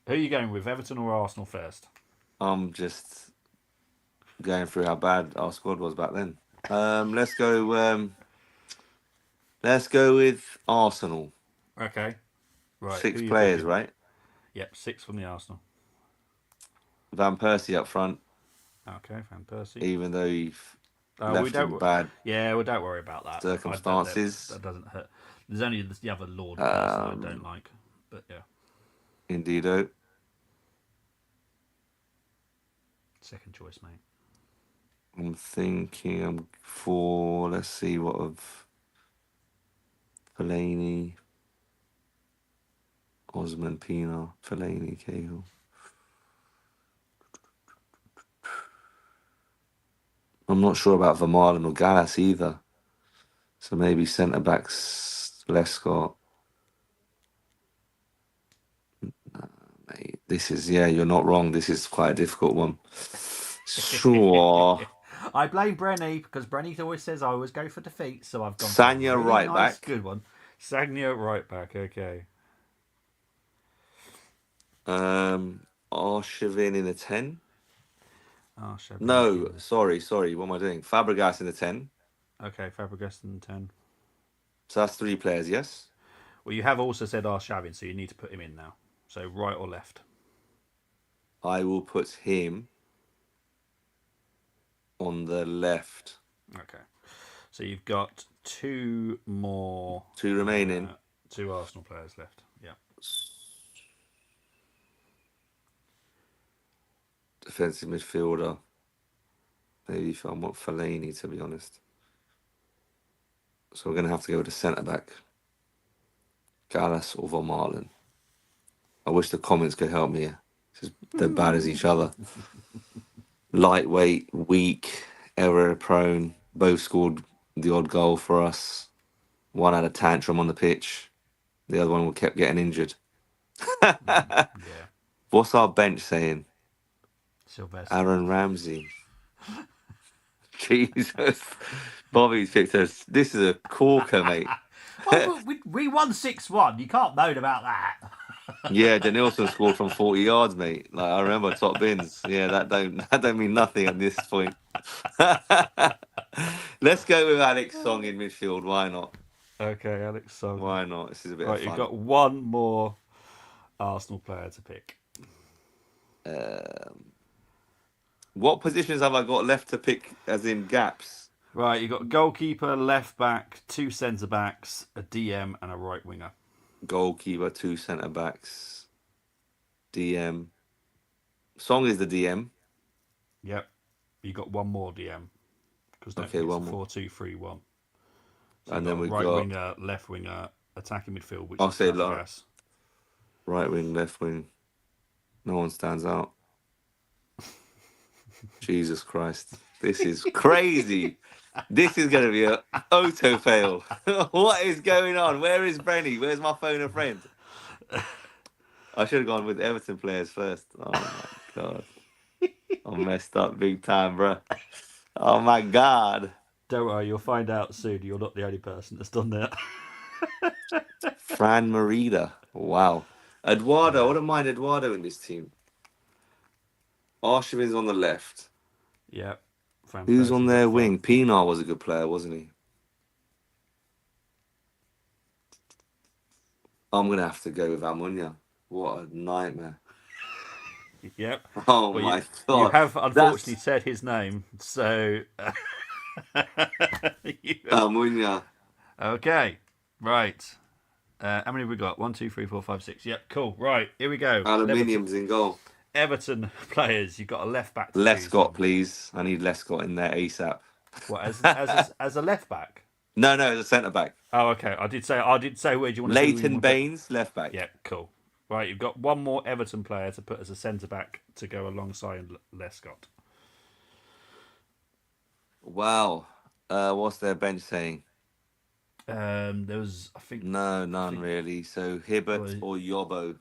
Who are you going with, Everton or Arsenal first? I'm just going through how bad our squad was back then. Let's go with Arsenal. Okay. Right. 6 players, right? Yep, 6 from the Arsenal. Van Persie up front. Okay, Van Persie. Even though he left in bad. Yeah, well, don't worry about that. Circumstances. That doesn't hurt. There's only the other Lord person I don't like, but yeah. Indeedo. Second choice, mate. I'm thinking let's see what of Fellaini, Osman, Pienaar, Fellaini, Cahill. I'm not sure about Vermaelen or Gallas either. So maybe centre backs, Lescott. Mate, this is, yeah, you're not wrong. This is quite a difficult one. Sure. I blame Brenny because Brenny always says I always go for defeat, so I've gone for a Sanya really right nice, back. good one. Sagna right back. Okay. Arshavin in a 10. Arshavin No, sorry. What am I doing? Fabregas in a 10. Okay, Fabregas in 10. So that's 3 players, yes? Well, you have also said Arshavin, so you need to put him in now. So right or left? I will put him on the left. Okay. So you've got 2 more. 2 remaining. 2 Arsenal players left. Yeah. Defensive midfielder. Maybe if I want Fellaini, to be honest. So we're going to have to go with a centre-back. Gallas or Von Marlen. I wish the comments could help me. They're bad as each other. Lightweight, weak, error-prone. Both scored the odd goal for us. One had a tantrum on the pitch. The other one kept getting injured. Yeah. What's our bench saying? Sylvester. Aaron Ramsey. Jesus. Bobby's picked us. This is a corker, mate. Well, we won 6-1. You can't moan about that. Yeah, Denilson scored from 40 yards, mate. Like I remember top bins. Yeah, that don't mean nothing at this point. Let's go with Alex Song in midfield. Why not? Okay, Alex Song. Why not? This is a bit Right, of fun. you've got 1 more Arsenal player to pick. What positions have I got left to pick as in gaps? Right, you've got goalkeeper, left back, 2 centre backs, a DM, and a right winger. Goalkeeper, 2 centre backs, DM. Song is the DM. Yep. You got 1 more DM. Because Okay, it's one a more. 4-2-3-1. So And then we've right got winger, left winger, attacking midfield, which I'll is say Fabregas. right wing, left wing. No one stands out. Jesus Christ. This is crazy. This is going to be an auto fail. What is going on? Where is Brenny? Where's my phone a friend? I should have gone with Everton players first. Oh my God. I'm messed up big time, bro. Oh my God. Don't worry, you'll find out soon. You're not the only person that's done that. Fran Merida. Wow. Eduardo. I wouldn't mind Eduardo in this team. Arshavin's on the left. Yeah. Who's on their wing? Pinar was a good player, wasn't he? I'm going to have to go with Almunia. What a nightmare. Yep. Oh Well, my God. You have unfortunately said his name, so. Almunia. Okay. Right. How many have we got? 1, 2, 3, 4, 5, 6. Yep, cool. Right, here we go. Aluminium's in goal. Everton players. You've got a left back. Lescott, please. I need Lescott in there ASAP. What, as a left back? No, as a centre back. Oh, okay. I did say where do you want to Leighton Baines, left back. Yeah, cool. Right, you've got 1 more Everton player to put as a centre back to go alongside Lescott. Wow. What's their bench saying? There was, I think. No, none really. So Hibbert or Yobbo.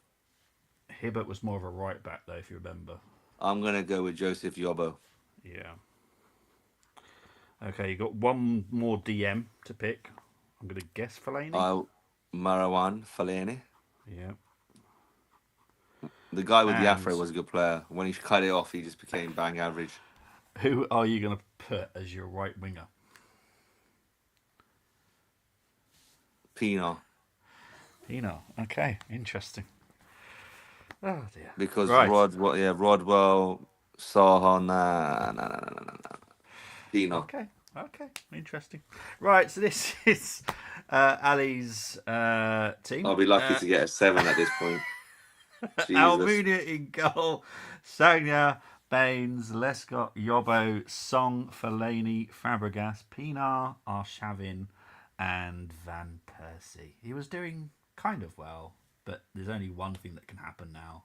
Hibbert was more of a right back, though, if you remember. I'm going to go with Joseph Yobbo. Yeah. Okay, you got 1 more DM to pick. I'm going to guess Fellaini. Marwan Fellaini. Yeah. The guy with the afro was a good player. When he cut it off, he just became bang average. Who are you going to put as your right winger? Pinar. Okay, interesting. Oh dear. Because right. Rodwell, Saha, nah. Pinar. Okay, interesting. Right, so this is Ali's team. I'll be lucky to get a 7 at this point. Almunia in goal, Sagna, Baines, Lescott, Yobbo, Song, Fellaini, Fabregas, Pinar, Arshavin, and Van Persie. He was doing kind of well, but there's only one thing that can happen now.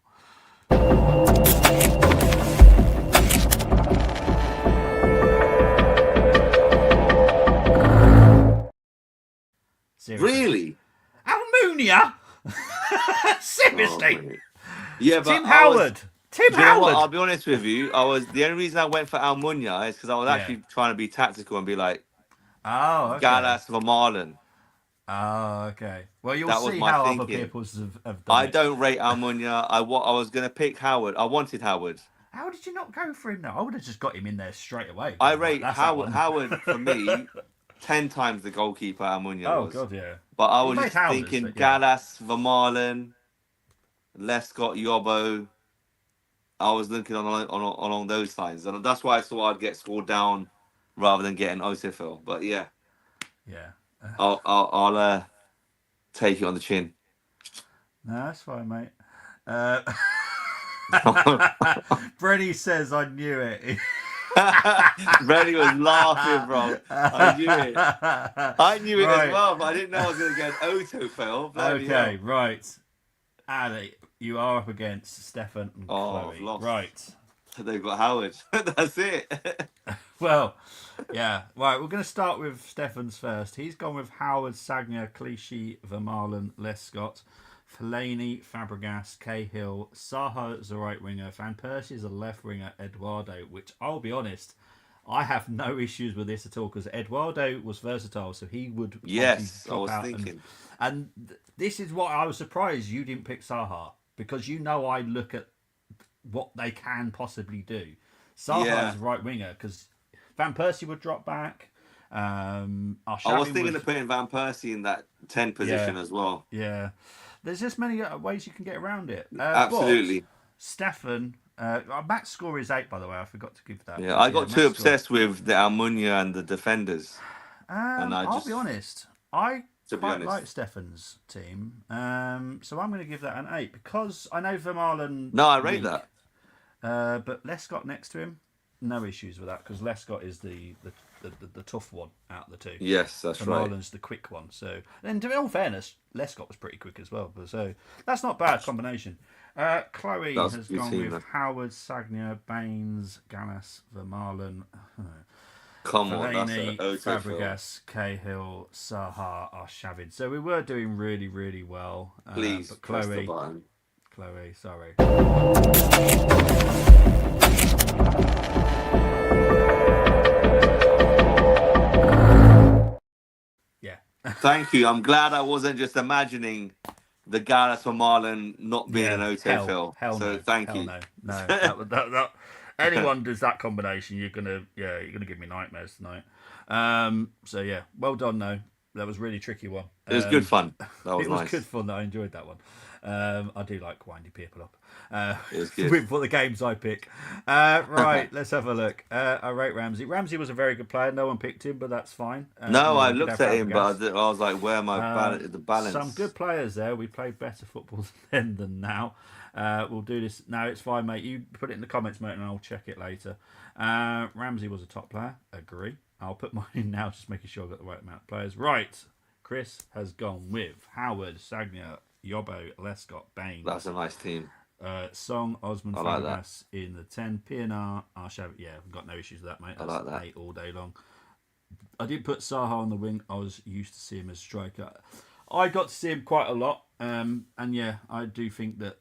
Hey, Yeah, but Tim Howard. Tim Do you know what? I'll Howard. be honest with you. The only reason I went for Almunia is because I was Yeah. actually trying to be tactical and be like Oh, okay. Gallas for Marlon. Oh, okay. Well, you'll That was see my how other thinking. people have done I it. don't rate Almunia. I was gonna pick Howard. I wanted Howard. How did you not go for him? No, I would have just got him in there straight away. I Gone, right, rate that's that Howard. one. Howard for me 10 times the goalkeeper Almunia Oh was. God, yeah. But I He was made just houses, thinking but yeah. Gallas, Vermaelen, Lescott, Yobbo. I was looking along those lines, and that's why I thought I'd get scored down rather than getting Osifil. But yeah, Yeah. I'll take it on the chin. No, that's fine, mate. Brenny says I knew it. Brady was laughing, bro. I knew it. I knew it Right. as well, but I didn't know I was going to get an autofill. Bloody Okay, hell. right. Ali, you are up against Stefan and Chloe. I've lost. Right. They've got Howard. That's it. Well, yeah. Right, we're going to start with Stefan's first. He's gone with Howard, Sagna, Clichy, Vermaelen, Lescott, Fellaini, Fabregas, Cahill, Saha is a right winger, Van Persie is a left winger, Eduardo, which I'll be honest, I have no issues with this at all because Eduardo was versatile, so he would Yes, I drop was out thinking. and this is what I was surprised you didn't pick Saha because you know I look at what they can possibly do. Saha Yeah. is a right winger because Van Persie would drop back. I was thinking of putting Van Persie in that 10 position as well. Yeah. There's just many ways you can get around it. Absolutely. But Stefan, max score is 8, by the way. I forgot to give that. Yeah, I got too max score. obsessed with the Almunia and the defenders. And I'll be honest. I quite honest. like Stefan's team. So I'm going to give that an 8 because I know Vermaelen. No, I rate that. But Lescott next to him, no issues with that because Lescott is the tough one out of the two. Yes, that's right. Vermaelen's the quick one. So, and to be all fairness, Lescott was pretty quick as well. But so that's not a bad combination. Chloe That's has a good gone team, with though. Howard, Sagna, Baines, Gallas, Vermaelen, Come on, that's Fellaini, an autofill. Fabregas, Cahill, Saha, Arshavin. So we were doing really, really well. Please, but press the button. Chloe, sorry. Yeah. Thank you. I'm glad I wasn't just imagining the Gallas for Marlon not being an autofill. Hell So no. thank Hell you. No. That anyone does that combination, you're gonna give me nightmares tonight. So yeah, well done though. That was a really tricky one. It was good fun. That was It was nice. good fun. I enjoyed that one. I do like winding people up. It was good. With what the games I pick. Right, let's have a look. I rate Ramsey. Ramsey was a very good player. No one picked him, but that's fine. No, I we could looked have at him, Fabregas. but I was like, where am I? The balance. Some good players there. We played better football then than now. We'll do this. No, it's fine, mate. You put it in the comments, mate, and I'll check it later. Ramsey was a top player. Agree. I'll put mine in now, just making sure I've got the right amount of players. Right. Chris has gone with Howard, Sagna, Yobbo, Lescott, Baines. That's a nice team. Song, Osman, I like Fabregas in the 10. PNR, Arshav. Yeah, I've got no issues with that, mate. That's I like that. 8 all day long. I did put Saha on the wing. I was used to see him as striker. I got to see him quite a lot. And yeah, I do think that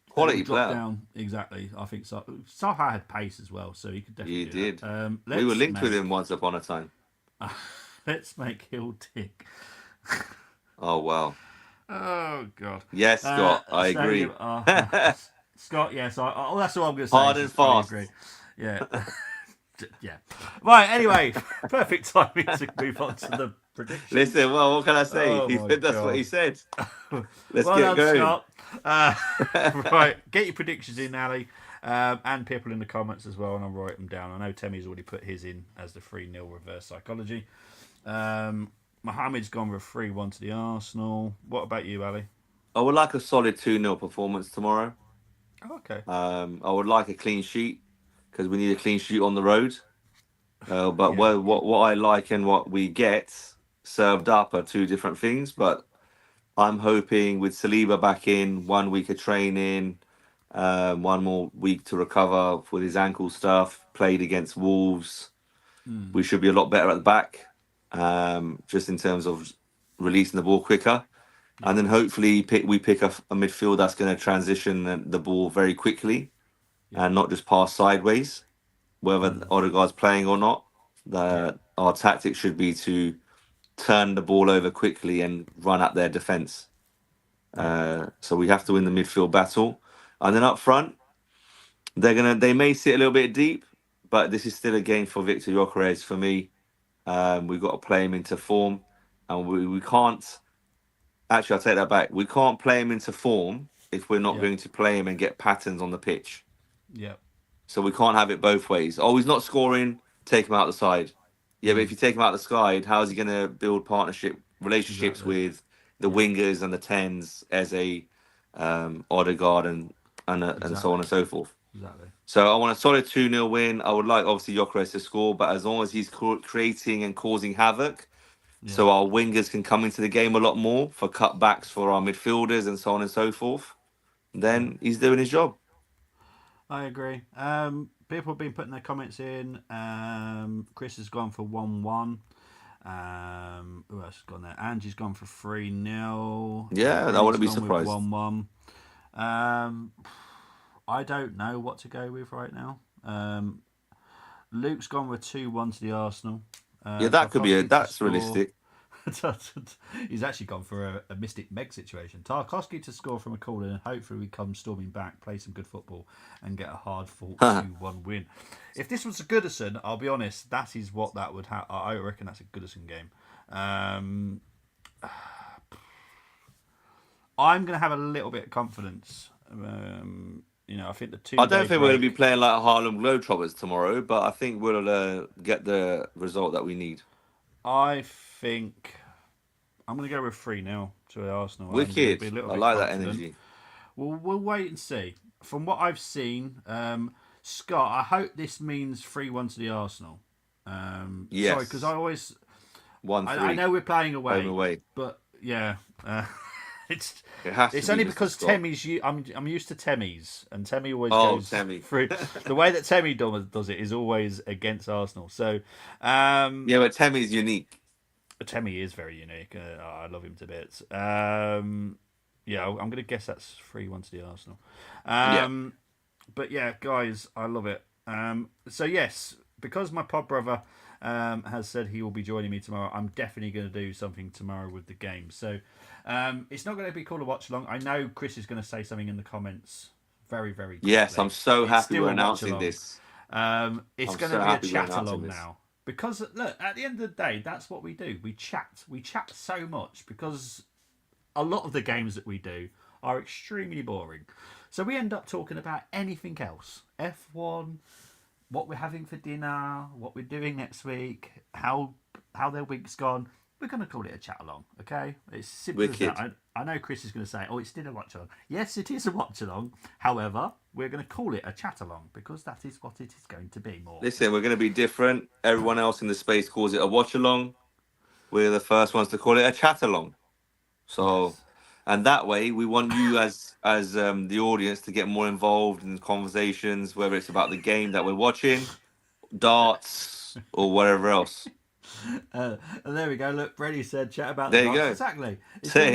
Quality drop player. down. Exactly. I think Saha had pace as well, so he could definitely He do did. that. We were linked with him once upon a time. Let's make Hill tick. Oh, wow. Oh, God. Yes, Scott, I agree. Scott, yes. That's all I'm going to say. Hard and fast. Agree. Yeah. Yeah. Right, anyway, perfect timing to move on to the predictions. Listen, well, what can I say? Oh, my That's God. what he said. Let's Well get done, going. Scott. Right, get your predictions in, Ali, and people in the comments as well, and I'll write them down. I know Temmy's already put his in as the 3-0 reverse psychology. Mohamed's gone with a 3-1 to the Arsenal. What about you, Ali? I would like a solid 2-0 performance tomorrow. Oh, okay. I would like a clean sheet because we need a clean sheet on the road. But Yeah. what I like and what we get served up are two different things. But I'm hoping with Saliba back in, 1 week of training, 1 more week to recover with his ankle stuff, played against Wolves. We should be a lot better at the back, just in terms of releasing the ball quicker. and then hopefully we pick a midfield that's going to transition the ball very quickly Yeah. and not just pass sideways, whether Odegaard's playing or not. Our tactic should be to turn the ball over quickly and run at their defence. So we have to win the midfield battle, and then up front, they may sit a little bit deep, but this is still a game for Victor Gyökeres for me. We've got to play him into form, and we can't. Actually, I'll take that back. We can't play him into form if we're not going to play him and get patterns on the pitch. Yeah. So we can't have it both ways. Oh, he's not scoring, take him out the side. Yeah, but if you take him out the side, how is he going to build relationships with the wingers and the tens, Eze, Odegaard, and so on and so forth? Exactly. So I want a solid 2-0 win. I would like, obviously, Gyökeres to score, but as long as he's creating and causing havoc, so our wingers can come into the game a lot more for cutbacks for our midfielders and so on and so forth, then he's doing his job. I agree. People have been putting their comments in. Chris has gone for 1-1. Who else has gone there? Angie's gone for 3-0. Yeah, I wouldn't be surprised. 1-1. I don't know what to go with right now. Luke's gone with 2-1 to the Arsenal. That could be that's realistic. He's actually gone for a Mystic Meg situation. Tarkowski to score from a corner and hopefully we come storming back, play some good football and get a hard-fought 2-1 win. If this was a Goodison, I'll be honest, that is what that would have. I reckon that's a Goodison game. I'm going to have a little bit of confidence. I think the two. I don't think we're going to be playing like Harlem Globetrotters tomorrow, but I think we'll get the result that we need. I think I'm going to go with 3-0 to Arsenal. Wicked. I like that energy. We'll wait and see. From what I've seen, Scott, I hope this means 3-1 to the Arsenal. Yes. Sorry, because I always 1-3. I know we're playing away. But yeah, it's only because Temmy's. I'm used to Temmy's, and Temmy always goes through. The way that Temmy does it is always against Arsenal. So but Temmy's unique. Temmy is very unique. I love him to bits. I'm going to guess that's 3-1 to the Arsenal. But yeah, guys, I love it. So yes, because my pod brother has said he will be joining me tomorrow, I'm definitely going to do something tomorrow with the game. So it's not going to be called a watch along. I know Chris is going to say something in the comments very, very quickly. Yes, I'm so happy we're announcing this. It's going to be a chat along now. Because look, at the end of the day, that's what we do. We chat. We chat so much because a lot of the games that we do are extremely boring. So we end up talking about anything else. F1, what we're having for dinner, what we're doing next week, how their week's gone. We're going to call it a chat along, okay? It's simple as that. I know Chris is going to say, oh, it's still a watch along. Yes, it is a watch along. However, we're going to call it a chat along because that is what it is going to be more. Listen, we're going to be different. Everyone else in the space calls it a watch along. We're the first ones to call it a chat along. So, yes. And that way, we want you as the audience to get more involved in conversations, whether it's about the game that we're watching, darts, or whatever else. And there we go. Look, Brady said chat about the darts. There you go. Exactly.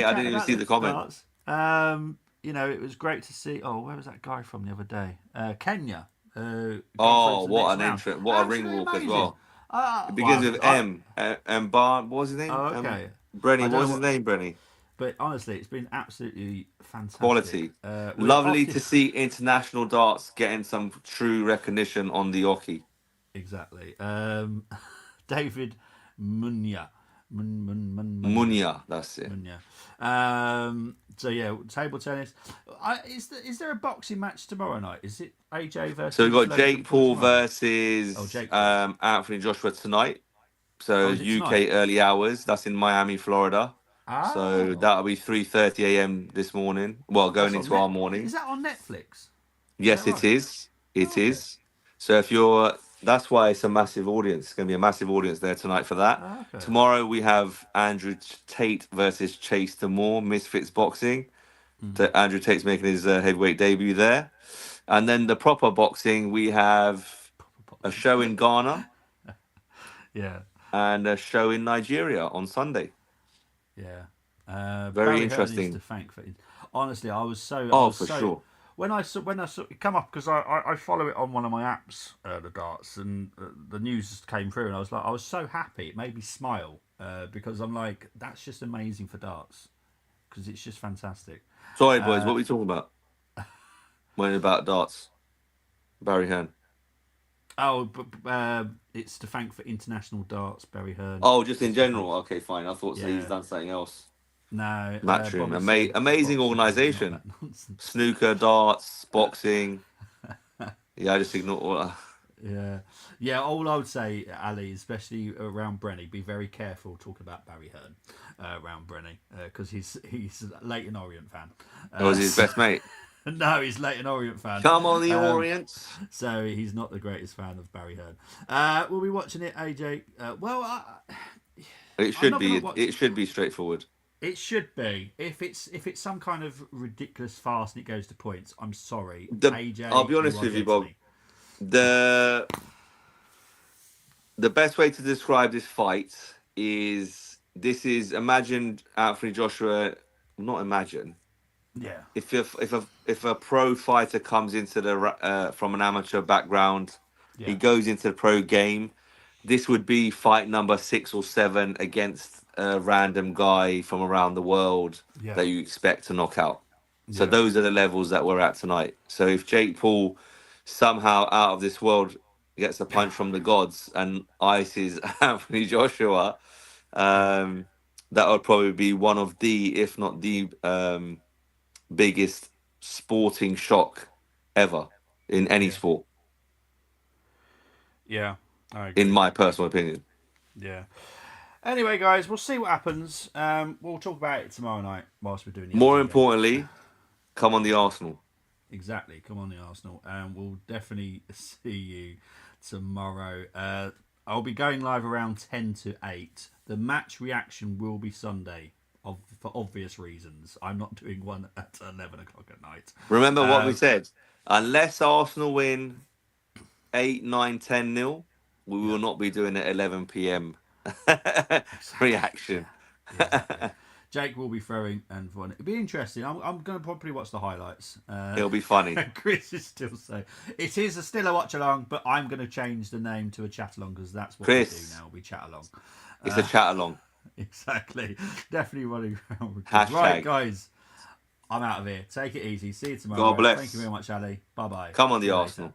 I didn't even see the comment. It was great to see. Oh, where was that guy from the other day? Kenya. What an entrance! What a ring walk amazing. As well. It begins with M. Bar. What was his name? Oh, okay. Brenny. What was his name, Brenny? But honestly, it's been absolutely fantastic. Quality. Lovely to see international darts getting some true recognition on the Oki. Exactly. David Munya. Munya, that's it. Munya. So yeah, table tennis. Is there a boxing match tomorrow night? Is it AJ versus? So we've got Jake Paul versus Anthony Joshua tonight. So UK tonight? Early hours. That's in Miami, Florida. So that'll be 3:30 a.m. this morning. Well, going into our morning. Is that on Netflix? Yes, it is. It is. So if you're, that's why it's a massive audience. It's going to be a massive audience there tonight for that. Okay. Tomorrow we have Andrew Tate versus Chase Moore, Misfits Boxing. Andrew Tate's making his heavyweight debut there. And then the proper boxing, we have a show in Ghana. Yeah. And a show in Nigeria on Sunday. Yeah. Very Barry Hearn is interesting. to thank for. Honestly, I was For sure. when I saw it come up because I follow it on one of my apps, the darts, and the news came through, and I was so happy. It made me smile because I'm like, that's just amazing for darts because it's just fantastic. Sorry, boys. What are we talking about? When about darts, Barry Hearn. Oh, but it's to thank for international darts, Barry Hearn. Oh, just in It's to thank. general. Okay, fine. I thought so he's Yeah, done something else. no, Matchroom, Bobby said amazing boxing is not organisation. that nonsense. Snooker, darts, boxing. Yeah, I just ignore all that. Yeah, yeah. All I would say, Ali, especially around Brenny, be very careful talking about Barry Hearn around Brenny because he's a Leighton Orient fan. That was his best mate. No, he's Leighton Orient fan. Come on, the Orient. So he's not the greatest fan of Barry Hearn. We'll be watching it, AJ. It I'm should not be. gonna watch. It should be straightforward. It should be. If it's some kind of ridiculous farce and it goes to points, I'm sorry, AJ. I'll be honest you are with you, dead to Bob. me. The best way to describe this fight is imagine Anthony Joshua. Not imagine. Yeah. If a pro fighter comes into the from an amateur background, Yeah. he goes into the pro game. This would be fight number 6 or 7 against a random guy from around the world Yeah. that you expect to knock out. So Yeah. those are the levels that we're at tonight. So if Jake Paul somehow out of this world gets a punch from the gods and ices Anthony Joshua, that would probably be one of the, if not the biggest sporting shock ever in any sport, Yeah, I agree. in my personal opinion. Yeah. Anyway, guys, we'll see what happens. We'll talk about it tomorrow night whilst we're doing the More FA games. importantly, come on the Arsenal. Exactly. Come on, the Arsenal. And we'll definitely see you tomorrow. I'll be going live around 10 to 8. The match reaction will be Sunday for obvious reasons. I'm not doing one at 11 o'clock at night. Remember what we said. Unless Arsenal win 8, 9, 10-0, we will not be doing an 11 p.m. reaction. Exactly. Jake will be throwing and fun. It'll be interesting. I'm going to probably watch the highlights. It'll be funny. Chris is still saying it is still a watch along, but I'm going to change the name to a chat along because that's what we do now. We chat along. It's a chat along. Exactly. Definitely running around. Hashtag. Right, guys. I'm out of here. Take it easy. See you tomorrow. God bless. Thank you very much, Ali. Bye bye. Come on, the Arsenal.